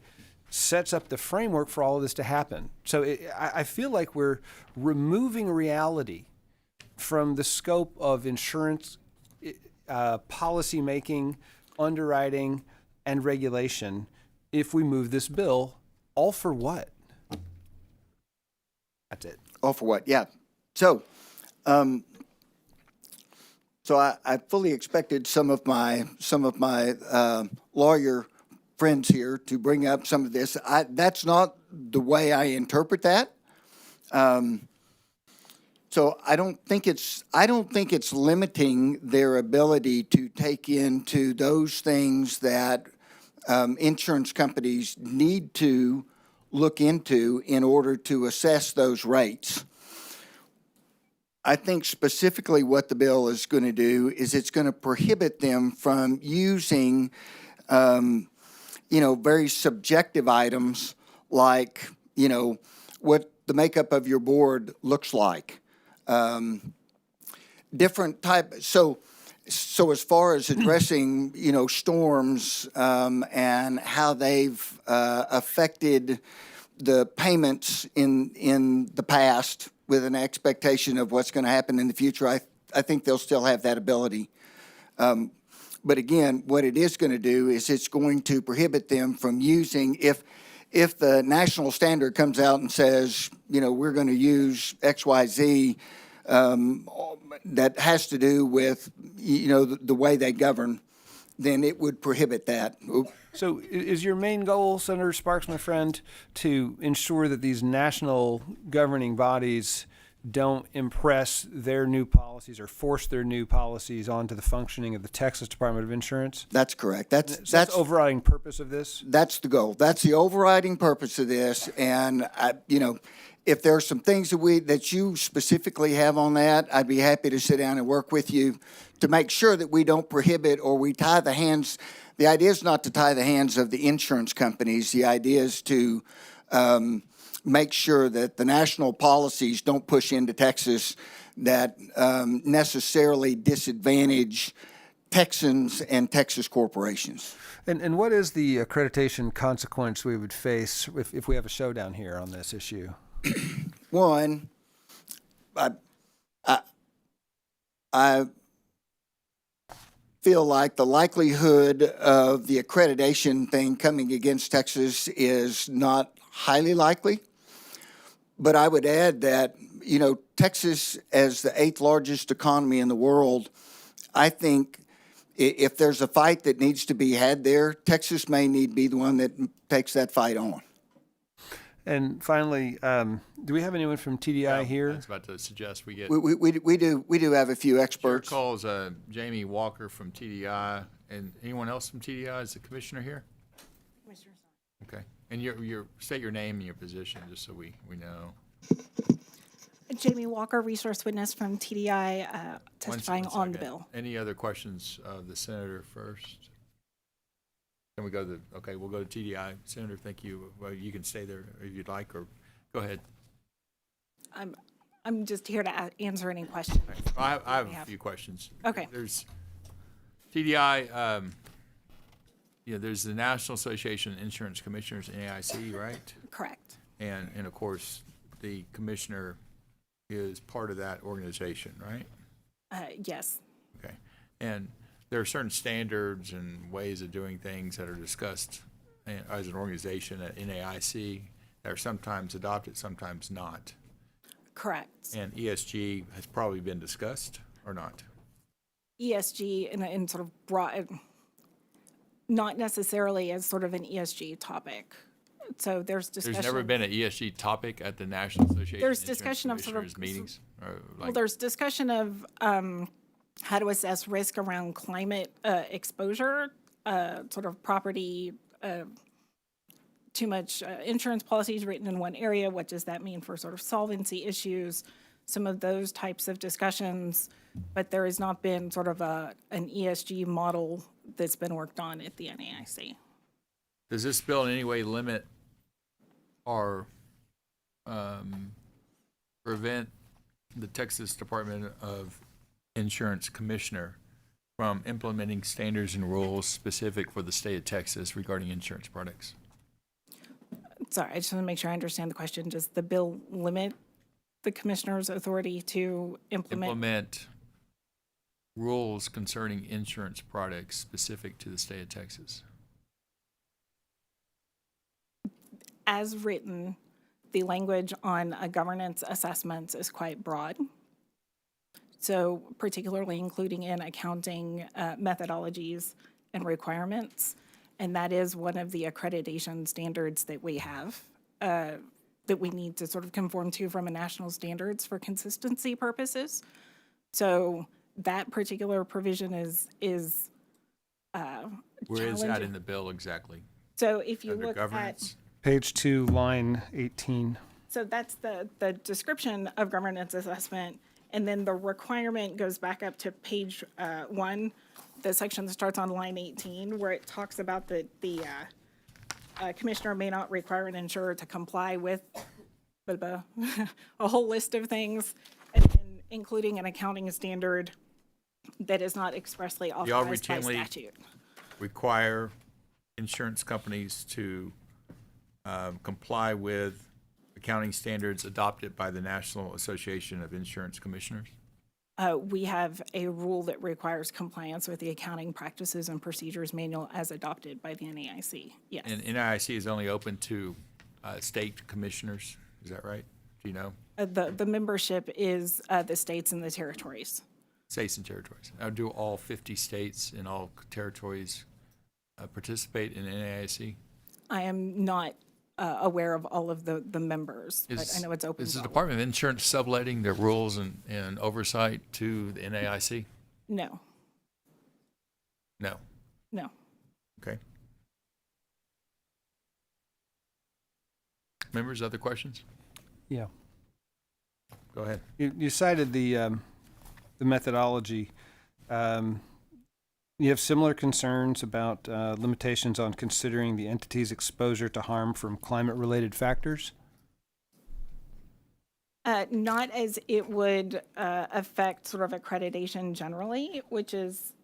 sets up the framework for all of this to happen. So I feel like we're removing reality from the scope of insurance policy making, underwriting, and regulation if we move this bill. All for what? That's it. All for what? Yeah. So, I fully expected some of my lawyer friends here to bring up some of this. That's not the way I interpret that. So I don't think it's limiting their ability to take into those things that insurance companies need to look into in order to assess those rates. I think specifically what the bill is going to do is it's going to prohibit them from using, very subjective items like, what the makeup of your board looks like. Different type. So as far as addressing, storms and how they've affected the payments in the past with an expectation of what's going to happen in the future, I think they'll still have that ability. But again, what it is going to do is it's going to prohibit them from using, if the national standard comes out and says, we're going to use XYZ, that has to do with, the way they govern, then it would prohibit that. So is your main goal, Senator Sparks, my friend, to ensure that these national governing bodies don't impress their new policies or force their new policies onto the functioning of the Texas Department of Insurance? That's correct. That's the overriding purpose of this? That's the goal. That's the overriding purpose of this. And, if there are some things that you specifically have on that, I'd be happy to sit down and work with you to make sure that we don't prohibit or we tie the hands. The idea is not to tie the hands of the insurance companies. The idea is to make sure that the national policies don't push into Texas that necessarily disadvantage Texans and Texas corporations. And what is the accreditation consequence we would face if we have a showdown here on this issue? One, I feel like the likelihood of the accreditation thing coming against Texas is not highly likely. But I would add that, Texas, as the 8th largest economy in the world, I think if there's a fight that needs to be had there, Texas may need to be the one that takes that fight on. And finally, do we have anyone from TDI here? I was about to suggest we get. We do have a few experts. Chair calls Jamie Walker from TDI, and anyone else from TDI? Is the commissioner here? Commissioner. Okay, and your state your name and your position, just so we know. Jamie Walker, resource witness from TDI, testifying One on the second. bill. Any other questions of the senator first? Can we go to we'll go to TDI. Senator, thank you. Well, you can stay there if you'd like, or go ahead. I'm just here to answer any questions. I have a few questions. Okay. There's TDI, there's the National Association of Insurance Commissioners, NAIC, right? Correct. And of course, the commissioner is part of that organization, right? Yes. Okay. And there are certain standards and ways of doing things that are discussed as an organization at NAIC that are sometimes adopted, sometimes not. Correct. And ESG has probably been discussed or not? ESG in sort of broad, not necessarily as sort of an ESG topic. So there's discussion. There's never been an ESG topic at the National Association There's of Insurance discussion of sort of meetings? Well, there's discussion of how to assess risk around climate exposure, sort of property, too much insurance policies written in one area. What does that mean for sort of solvency issues? Some of those types of discussions, but there has not been sort of an ESG model that's been worked on at the NAIC. Does this bill in any way limit or prevent the Texas Department of Insurance Commissioner from implementing standards and rules specific for the state of Texas regarding insurance products? Sorry, I just want to make sure I understand the question. Does the bill limit the commissioner's authority to implement rules concerning insurance products specific to the state of Texas? As written, the language on governance assessments is quite broad. So particularly including in accounting methodologies and requirements. And that is one of the accreditation standards that we have, that we need to sort of conform to from a national standards for consistency purposes. So that particular provision is Where is that challenging. in the bill exactly? So if you Under look governance? Page 2, line 18. So that's the description of governance assessment, and then the requirement goes back up to page 1, the section that starts on line 18, where it talks about the commissioner may not require an insurer to comply with blah, blah, a whole list of things, and including an accounting standard that is not expressly Y'all authorized by routinely statute. require insurance companies to comply with accounting standards adopted by the National Association of Insurance Commissioners? We have a rule that requires compliance with the accounting practices and procedures manual as adopted by the NAIC. Yes. And NAIC is only open to state commissioners, is that right? Do you know? The membership is the states and the territories. States and territories. Now, do all 50 states and all territories participate in NAIC? I am not aware of all of the members, but I know it's open. Is to the all. Department of Insurance subletting their rules and oversight to the NAIC? No, No. no. Okay. Members, other questions? Yeah. Go ahead. You cited the methodology. You have similar concerns about limitations on considering the entity's exposure to harm from climate-related factors? Not as it would affect sort of accreditation generally, which is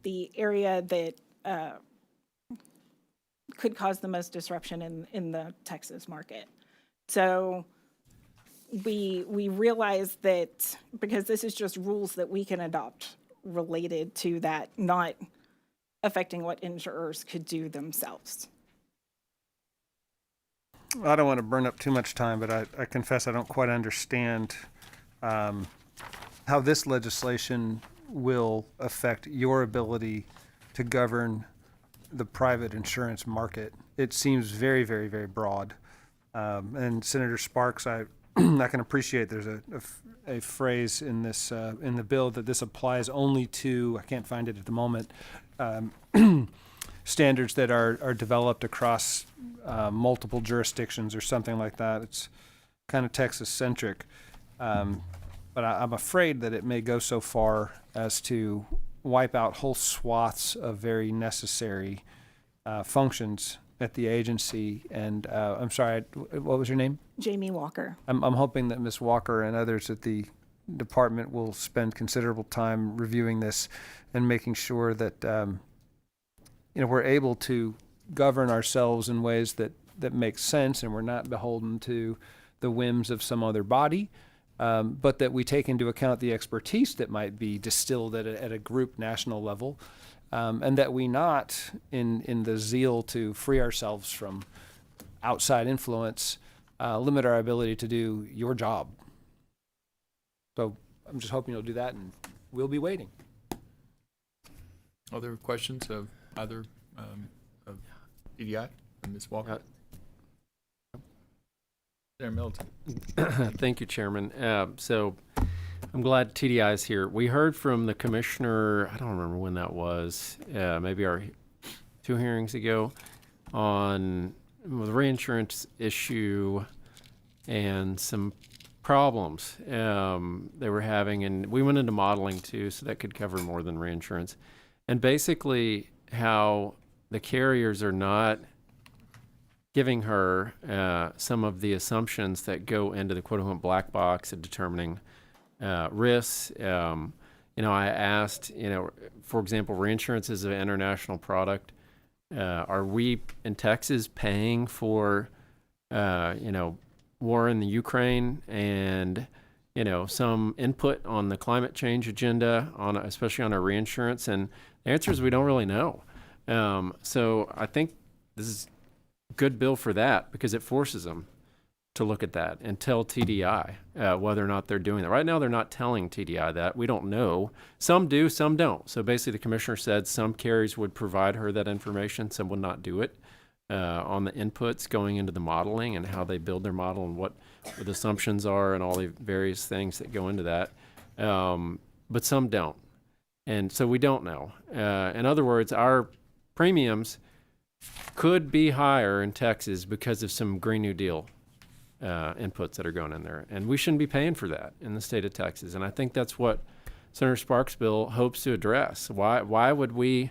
the area that could cause the most disruption in the Texas market. So we realize that because this is just rules that we can adopt related to that, not affecting what insurers could do themselves. I don't want to burn up too much time, but I confess I don't quite understand how this legislation will affect your ability to govern the private insurance market. It seems very, very, very broad. And Senator Sparks, I can appreciate there's a phrase in this in the bill that this applies only to, I can't find it at the moment, standards that are developed across multiple jurisdictions or something like that. It's kind of Texas-centric. But I'm afraid that it may go so far as to wipe out whole swaths of very necessary functions at the agency. And I'm sorry, what was your name? Jamie Walker. I'm hoping that Ms. Walker and others at the department will spend considerable time reviewing this and making sure that we're able to govern ourselves in ways that make sense and we're not beholden to the whims of some other body, but that we take into account the expertise that might be distilled at a group national level, and that we not, in the zeal to free ourselves from outside influence, limit our ability to do your job. So I'm just hoping you'll do that, and we'll be waiting. Other questions of either of DDI and Ms. Walker? Senator Middleton. Thank you, Chairman. So I'm glad TDI is here. We heard from the commissioner, I don't remember when that was, maybe our 2 hearings ago, on the reinsurance issue and some problems they were having. And we went into modeling too, so that could cover more than reinsurance. And basically how the carriers are not giving her some of the assumptions that go into the quote-unquote black box of determining risks. I asked, for example, reinsurance is an international product. Are we in Texas paying for, war in the Ukraine and, some input on the climate change agenda, especially on our reinsurance? And the answer is we don't really know. So I think this is a good bill for that because it forces them to look at that and tell TDI whether or not they're doing that. Right now, they're not telling TDI that. We don't know. Some do, some don't. So basically, the commissioner said some carriers would provide her that information, some would not do it on the inputs going into the modeling and how they build their model and what the assumptions are and all the various things that go into that. But some don't. And so we don't know. In other words, our premiums could be higher in Texas because of some Green New Deal inputs that are going in there. And we shouldn't be paying for that in the state of Texas. And I think that's what Senator Sparks' bill hopes to address. Why would we,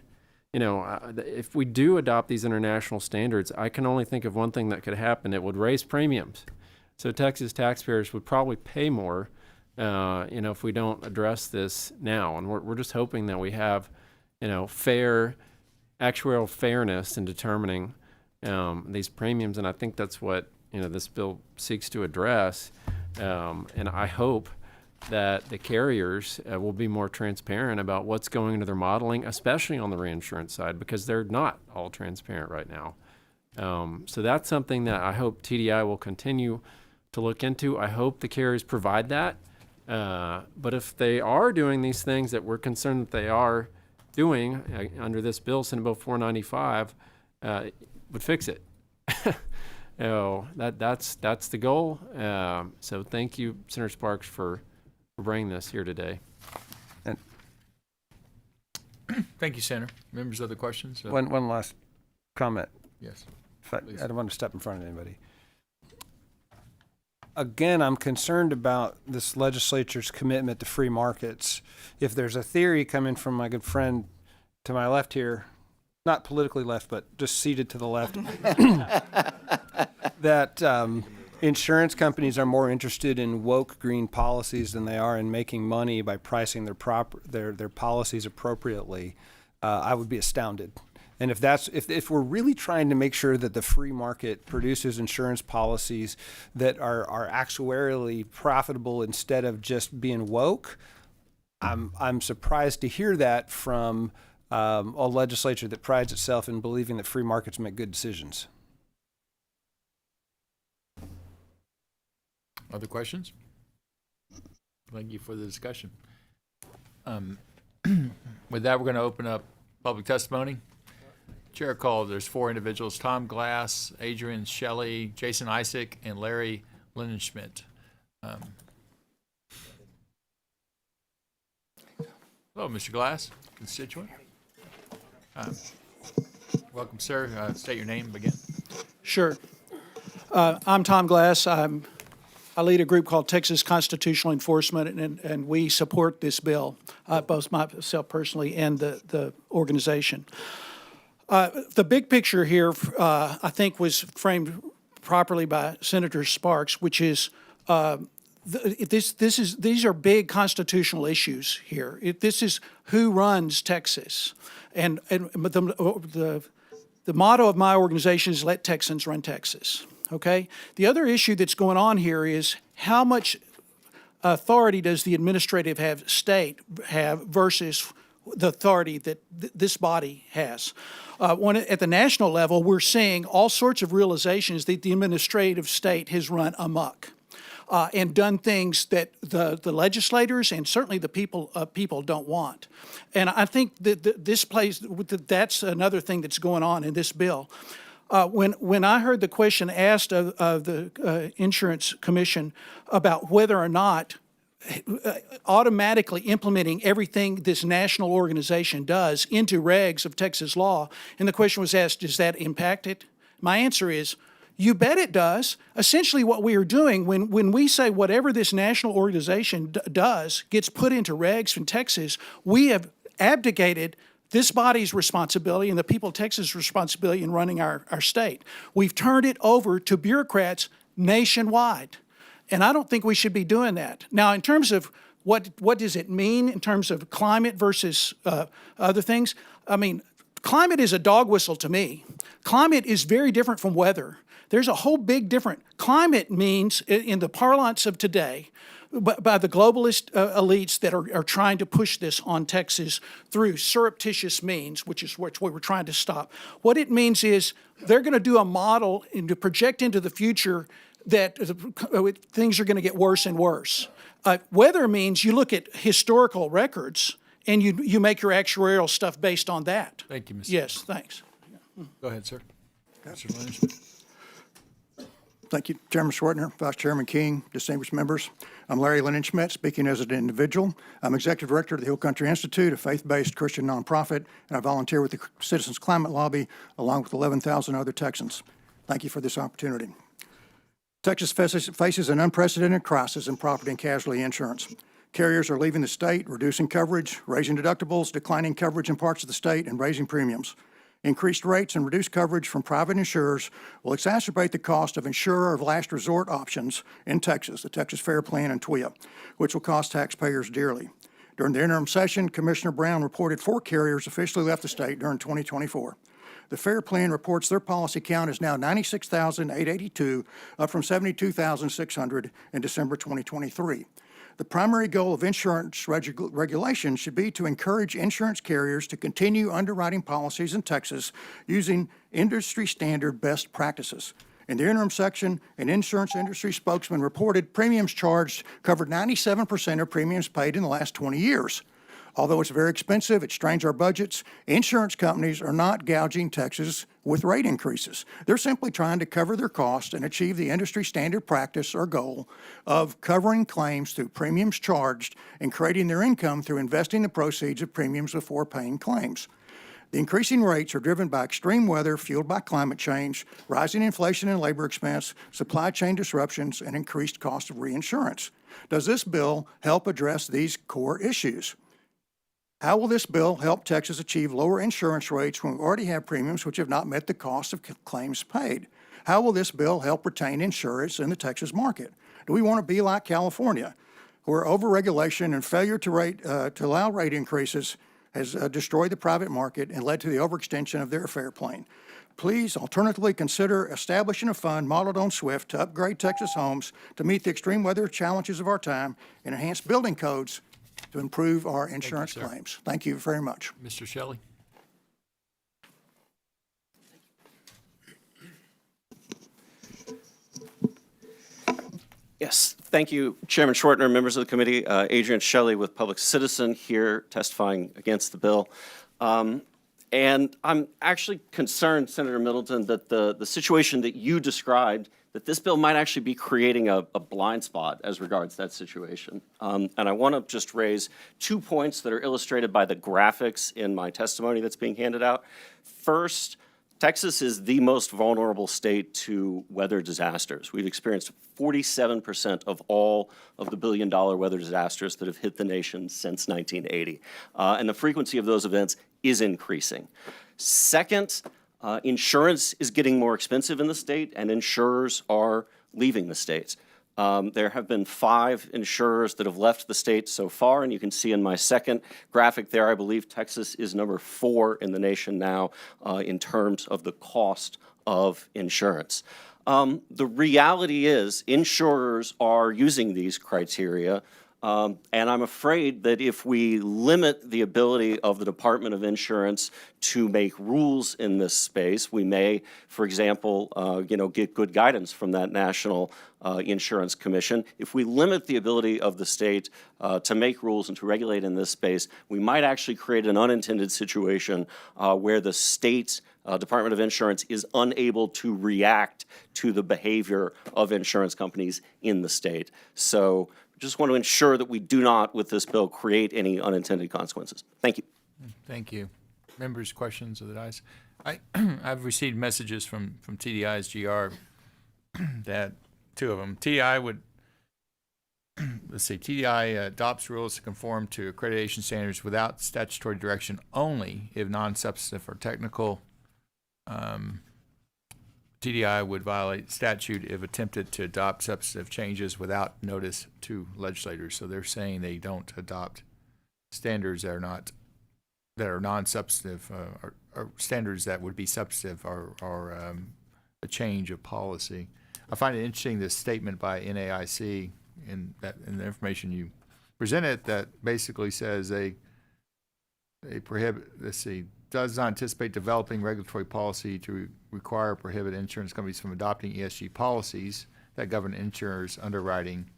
if we do adopt these international standards, I can only think of one thing that could happen. It would raise premiums. So Texas taxpayers would probably pay more, if we don't address this now. And we're just hoping that we have, fair, actuarial fairness in determining these premiums. And I think that's what, this bill seeks to address. And I hope that the carriers will be more transparent about what's going into their modeling, especially on the reinsurance side, because they're not all transparent right now. So that's something that I hope TDI will continue to look into. I hope the carriers provide that. But if they are doing these things that we're concerned that they are doing under this bill, Senate Bill 495, would fix it. That's the goal. So thank you, Senator Sparks, for bringing this here today. And Thank you, Senator. Members, other questions? one last comment. Yes. I don't want to step in front of anybody. Again, I'm concerned about this legislature's commitment to free markets. If there's a theory coming from my good friend to my left here, not politically left, but just seated to the left, that insurance companies are more interested in woke green policies than they are in making money by pricing their policies appropriately, I would be astounded. And if we're really trying to make sure that the free market produces insurance policies that are actuarially profitable instead of just being woke, I'm surprised to hear that from a legislature that prides itself in believing that free markets make good decisions. Other questions? Thank you for the discussion. With that, we're going to open up public testimony. Chair called. There's 4 individuals: Tom Glass, Adrian Shelley, Jason Isaac, and Larry Lindenschmidt. Hello, Mr. Glass, constituent. Welcome, sir. State your name again. Sure. I'm Tom Glass. I lead a group called Texas Constitutional Enforcement, and we support this bill, both myself personally and the organization. The big picture here, I think, was framed properly by Senator Sparks, which is these are big constitutional issues here. This is who runs Texas, and the motto of my organization is "Let Texans run Texas." Okay. The other issue that's going on here is how much authority does the administrative state have versus the authority that this body has. At the national level, we're seeing all sorts of realizations that the administrative state has run amok and done things that the legislators and certainly the people don't want. And I think that that's another thing that's going on in this bill. When I heard the question asked of the Insurance Commission about whether or not automatically implementing everything this national organization does into regs of Texas law, and the question was asked, does that impact it? My answer is, you bet it does. Essentially what we are doing when we say whatever this national organization does gets put into regs in Texas, we have abdicated this body's responsibility and the people of Texas' responsibility in running our state. We've turned it over to bureaucrats nationwide. And I don't think we should be doing that. Now, in terms of what does it mean in terms of climate versus other things, I mean, climate is a dog whistle to me. Climate is very different from weather. There's a whole big different. Climate means, in the parlance of today, by the globalist elites that are trying to push this on Texas through surreptitious means, which is what we're trying to stop. What it means is they're going to do a model and to project into the future that things are going to get worse and worse. Weather means you look at historical records and you make your actuarial stuff based on that. Thank you, Mr. Yes, thanks. Go ahead, sir. Mr. Lynch. Thank you, Chairman Schwartner, Vice Chairman King, distinguished members. I'm Larry Lennon-Schmidt, speaking as an individual. I'm Executive Director of the Hill Country Institute, a faith-based Christian nonprofit, and I volunteer with the Citizens Climate Lobby, along with 11,000 other Texans. Thank you for this opportunity. Texas faces an unprecedented crisis in property and casualty insurance. Carriers are leaving the state, reducing coverage, raising deductibles, declining coverage in parts of the state, and raising premiums. Increased rates and reduced coverage from private insurers will exacerbate the cost of insurer of last resort options in Texas, the Texas Fair Plan and TWIA, which will cost taxpayers dearly. During the interim session, Commissioner Brown reported 4 carriers officially left the state during 2024. The Fair Plan reports their policy count is now 96,882, up from 72,600 in December 2023. The primary goal of insurance regulation should be to encourage insurance carriers to continue underwriting policies in Texas using industry standard best practices. In the interim section, an insurance industry spokesman reported premiums charged covered 97% of premiums paid in the last 20 years. Although it's very expensive, it strains our budgets, insurance companies are not gouging Texas with rate increases. They're simply trying to cover their costs and achieve the industry standard practice or goal of covering claims through premiums charged and creating their income through investing the proceeds of premiums before paying claims. The increasing rates are driven by extreme weather fueled by climate change, rising inflation and labor expense, supply chain disruptions, and increased cost of reinsurance. Does this bill help address these core issues? How will this bill help Texas achieve lower insurance rates when we already have premiums which have not met the cost of claims paid? How will this bill help retain insurance in the Texas market? Do we want to be like California, where overregulation and failure to allow rate increases has destroyed the private market and led to the overextension of their Fair Plan? Please alternatively consider establishing a fund modeled on SWIFT to upgrade Texas homes to meet the extreme weather challenges of our time and enhance building codes to improve our insurance claims. Thank you very much. Mr. Shelley. Yes, thank you, Chairman Schwartner, members of the committee. Adrian Shelley with Public Citizen here testifying against the bill. And I'm actually concerned, Senator Middleton, that the situation that you described, that this bill might actually be creating a blind spot as regards that situation. And I want to just raise 2 points that are illustrated by the graphics in my testimony that's being handed out. First, Texas is the most vulnerable state to weather disasters. We've experienced 47% of all of the billion-dollar weather disasters that have hit the nation since 1980. And the frequency of those events is increasing. Second, insurance is getting more expensive in the state, and insurers are leaving the state. There have been 5 insurers that have left the state so far, and you can see in my second graphic there, I believe Texas is number 4 in the nation now in terms of the cost of insurance. The reality is insurers are using these criteria, and I'm afraid that if we limit the ability of the Department of Insurance to make rules in this space, we may, for example, get good guidance from that National Insurance Commission. If we limit the ability of the state to make rules and to regulate in this space, we might actually create an unintended situation where the state Department of Insurance is unable to react to the behavior of insurance companies in the state. So just want to ensure that we do not, with this bill, create any unintended consequences. Thank you. Thank you. Members, questions of the dais? I've received messages from TDI's GR that 2 of them. TDI would, TDI adopts rules to conform to accreditation standards without statutory direction only if non-substantive or technical. TDI would violate statute if attempted to adopt substantive changes without notice to legislators. So they're saying they don't adopt standards that are non-substantive or standards that would be substantive or a change of policy. I find it interesting, this statement by NAIC in the information you presented that basically says they prohibit, does not anticipate developing regulatory policy to require or prohibit insurance companies from adopting ESG policies that govern insurers' underwriting.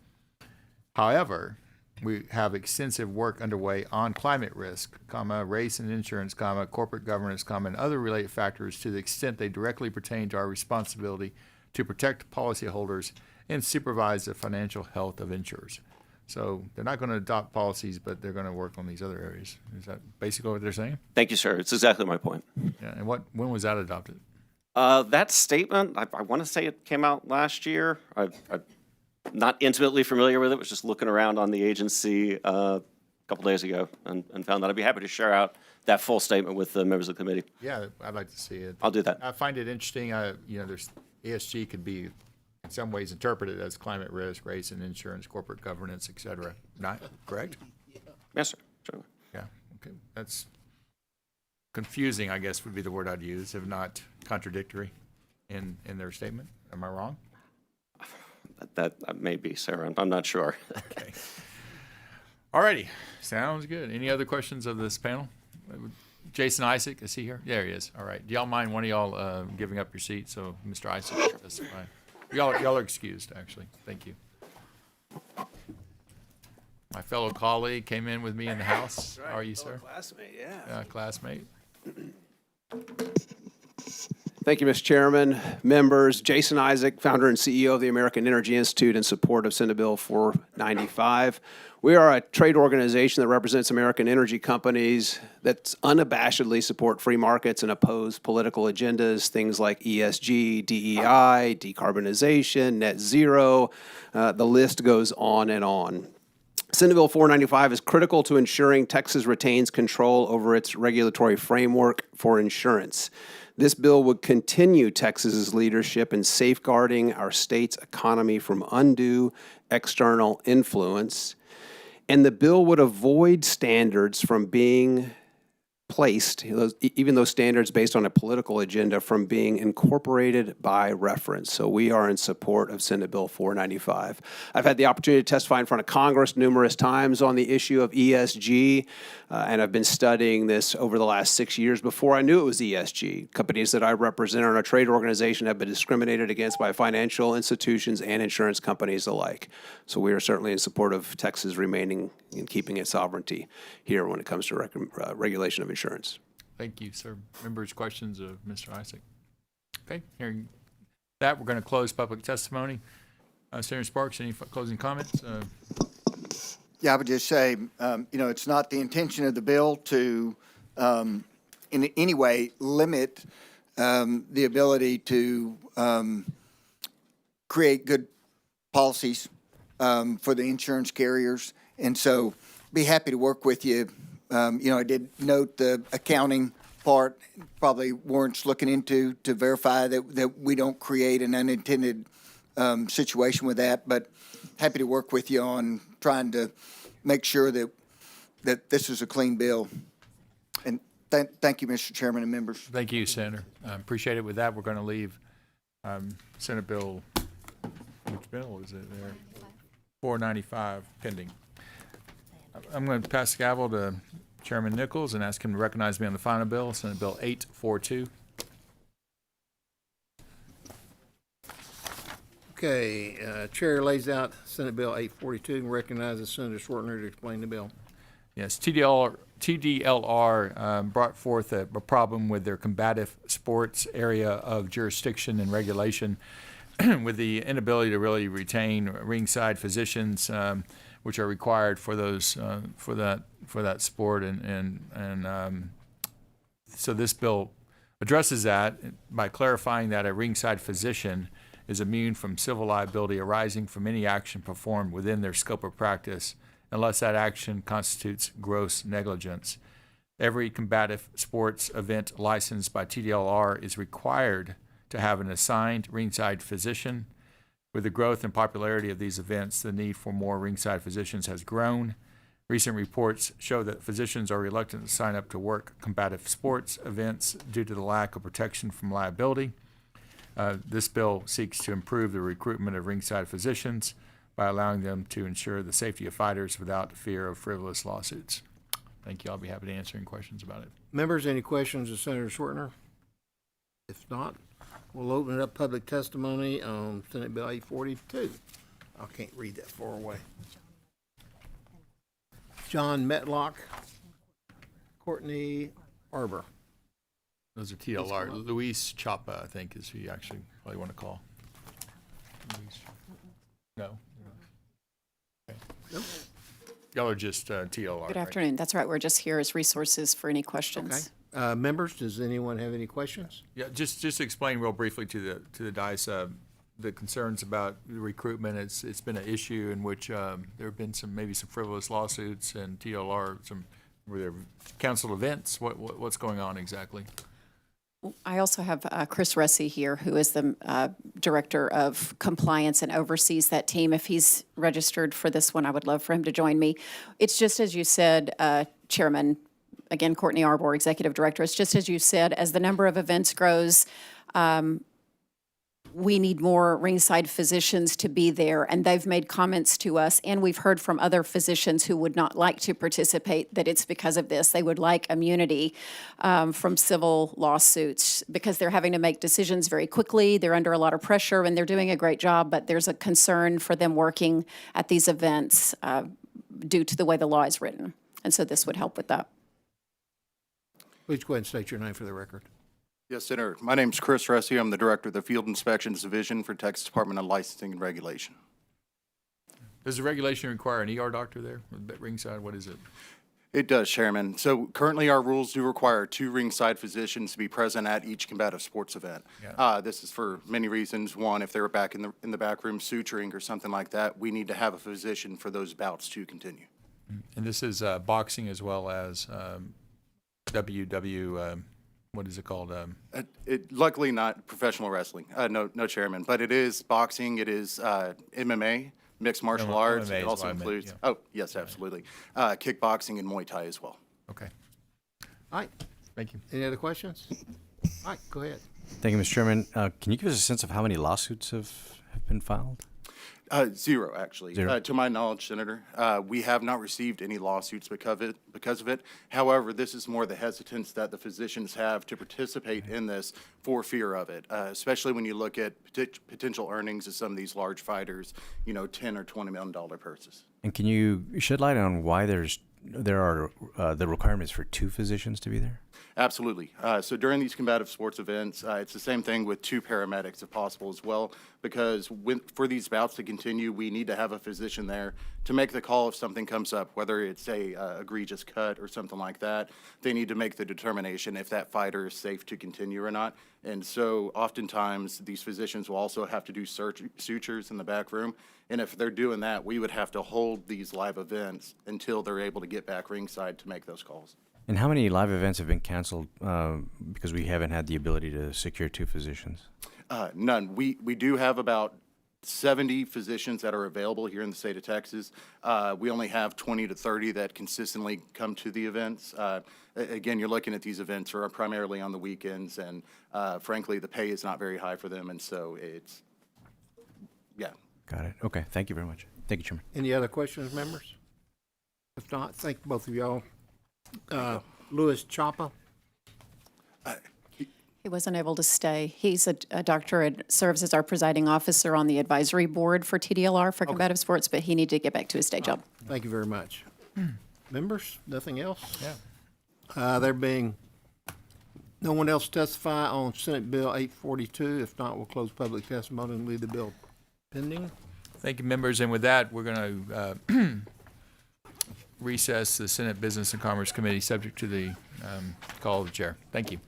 However, we have extensive work underway on climate risk, race and insurance, corporate governance, and other related factors to the extent they directly pertain to our responsibility to protect policyholders and supervise the financial health of insurers. So they're not going to adopt policies, but they're going to work on these other areas. Is that basically what they're saying? Thank you, sir. It's exactly my point. Yeah. And when was that adopted? That statement, I want to say it came out last year. I'm not intimately familiar with it, was just looking around on the agency a couple days ago and found that. I'd be happy to share out that full statement with the members of the committee. Yeah, I'd like to see it. I'll do that. I find it interesting. There's ESG could be in some ways interpreted as climate risk, race and insurance, corporate governance, et cetera. Not correct? Yes, sir. Certainly. Yeah. Okay. That's confusing, I guess, would be the word I'd use, if not contradictory in their statement. Am I wrong? That may be, sir. I'm not sure. Okay. All righty. Sounds good. Any other questions of this panel? Jason Isaac, is he here? There he is. All right. Do y'all mind one of y'all giving up your seat so Mr. Isaac can testify? Y'all are excused, actually. Thank you. My fellow colleague came in with me in the house. How are you, sir? Classmate, yeah. Classmate. Thank you, Mr. Chairman, members. Jason Isaac, founder and CEO of the American Energy Institute, in support of Senate Bill 495. We are a trade organization that represents American energy companies that unabashedly support free markets and oppose political agendas, things like ESG, DEI, decarbonization, net zero. The list goes on and on. Senate Bill 495 is critical to ensuring Texas retains control over its regulatory framework for insurance. This bill would continue Texas's leadership in safeguarding our state's economy from undue external influence. And the bill would avoid standards from being placed, even those standards based on a political agenda, from being incorporated by reference. So we are in support of Senate Bill 495. I've had the opportunity to testify in front of Congress numerous times on the issue of ESG, and I've been studying this over the last 6 years before I knew it was ESG. Companies that I represent in our trade organization have been discriminated against by financial institutions and insurance companies alike. So we are certainly in support of Texas remaining and keeping its sovereignty here when it comes to regulation of insurance. Thank you, sir. Members, questions of Mr. Isaac? Okay, hearing that, we're going to close public testimony. Senator Sparks, any closing comments? Yeah, I would just say, it's not the intention of the bill to, in any way, limit the ability to create good policies for the insurance carriers. And so be happy to work with you. I did note the accounting part probably warrants looking into to verify that we don't create an unintended situation with that, but happy to work with you on trying to make sure that this is a clean bill. And thank you, Mr. Chairman and members. Thank you, Senator. Appreciate it. With that, we're going to leave Senate Bill, which bill is it there? 495 pending. I'm going to pass the gavel to Chairman Nichols and ask him to recognize me on the final bill, Senate Bill 842. Okay, Chair lays out Senate Bill 842 and recognizes Senator Schwartner to explain the bill. Yes, TDLR brought forth a problem with their combative sports area of jurisdiction and regulation with the inability to really retain ringside physicians, which are required for those for that sport, and so this bill addresses that by clarifying that a ringside physician is immune from civil liability arising from any action performed within their scope of practice, unless that action constitutes gross negligence. Every combative sports event licensed by TDLR is required to have an assigned ringside physician. With the growth and popularity of these events, the need for more ringside physicians has grown. Recent reports show that physicians are reluctant to sign up to work combative sports events due to the lack of protection from liability. This bill seeks to improve the recruitment of ringside physicians by allowing them to ensure the safety of fighters without fear of frivolous lawsuits. Thank you. I'll be happy to answer any questions about it. Members, any questions of Senator Schwartner? If not, We'll open it up public testimony on Senate Bill 842. I can't read that far away. John Metlock, Courtney Arbor. Those are TLR. Luis Chapa, I think, is who you actually probably want to call. Luis. No? Okay. Nope. Y'all are just TLR, Good right? afternoon. That's right. We're just here as resources for any questions. Okay. Members, does anyone have any questions? Yeah, just explain real briefly to the dais the concerns about the recruitment. It's been an issue in which there have been maybe some frivolous lawsuits and TLR, were there canceled events? What's going on exactly? I also have Chris Ressi here, who is the Director of Compliance and oversees that team. If he's registered for this one, I would love for him to join me. It's just as you said, Chairman, again, Courtney Arbor, Executive Director, it's just as you said, as the number of events grows, we need more ringside physicians to be there, and they've made comments to us, and we've heard from other physicians who would not like to participate that it's because of this. They would like immunity from civil lawsuits because they're having to make decisions very quickly. They're under a lot of pressure, and they're doing a great job, but there's a concern for them working at these events due to the way the law is written, and so this would help with that. Please go ahead and state your name for the record. Yes, Senator. My name's Chris Ressi. I'm the Director of the Field Inspections Division for Texas Department of Licensing and Regulation. Does the regulation require an ER doctor there at ringside? What is it? It does, Chairman. So currently our rules do require 2 ringside physicians to be present at each combative sports event. Yeah. This is for many reasons. One, if they were back in the back room suturing or something like that, we need to have a physician for those bouts to continue. And this is boxing as well as what is it called? Luckily not professional wrestling. No, Chairman. But it is boxing. It is MMA, mixed martial arts. MMA It is also what I meant, includes, yeah. oh, yes, absolutely. Kickboxing and Muay Thai as well. Okay. All right. Thank you. Any other questions? All right, go ahead. Thank you, Mr. Chairman. Can you give us a sense of how many lawsuits have been filed? 0, actually. 0. To my knowledge, Senator, we have not received any lawsuits because of it. However, this is more the hesitance that the physicians have to participate in this for fear of it, especially when you look at potential earnings of some of these large fighters, $10 or $20 million purses. And can you shed light on why there are the requirements for 2 physicians to be there? Absolutely. So during these combative sports events, it's the same thing with 2 paramedics if possible as well, because for these bouts to continue, we need to have a physician there to make the call if something comes up, whether it's a egregious cut or something like that. They need to make the determination if that fighter is safe to continue or not. And so oftentimes these physicians will also have to do sutures in the back room. And if they're doing that, we would have to hold these live events until they're able to get back ringside to make those calls. And how many live events have been canceled because we haven't had the ability to secure 2 physicians? None. We do have about 70 physicians that are available here in the state of Texas. We only have 20 to 30 that consistently come to the events. Again, you're looking at these events are primarily on the weekends, and frankly, the pay is not very high for them, and so it's, yeah. Got it. Okay. Thank you very much. Thank you, Chairman. Any other questions, members? If not, thank both of y'all. Louis Chapa. He wasn't able to stay. He's a doctor and serves as our presiding officer on the advisory board for TDLR for combative sports, but he needed to get back to his day job. Thank you very much. Members, nothing else? Yeah. There being no one else testify on Senate Bill 842, if not, we'll close public testimony and leave the bill pending. Thank you, members. And with that, we're going to recess the Senate Business and Commerce Committee subject to the call of the chair. Thank you.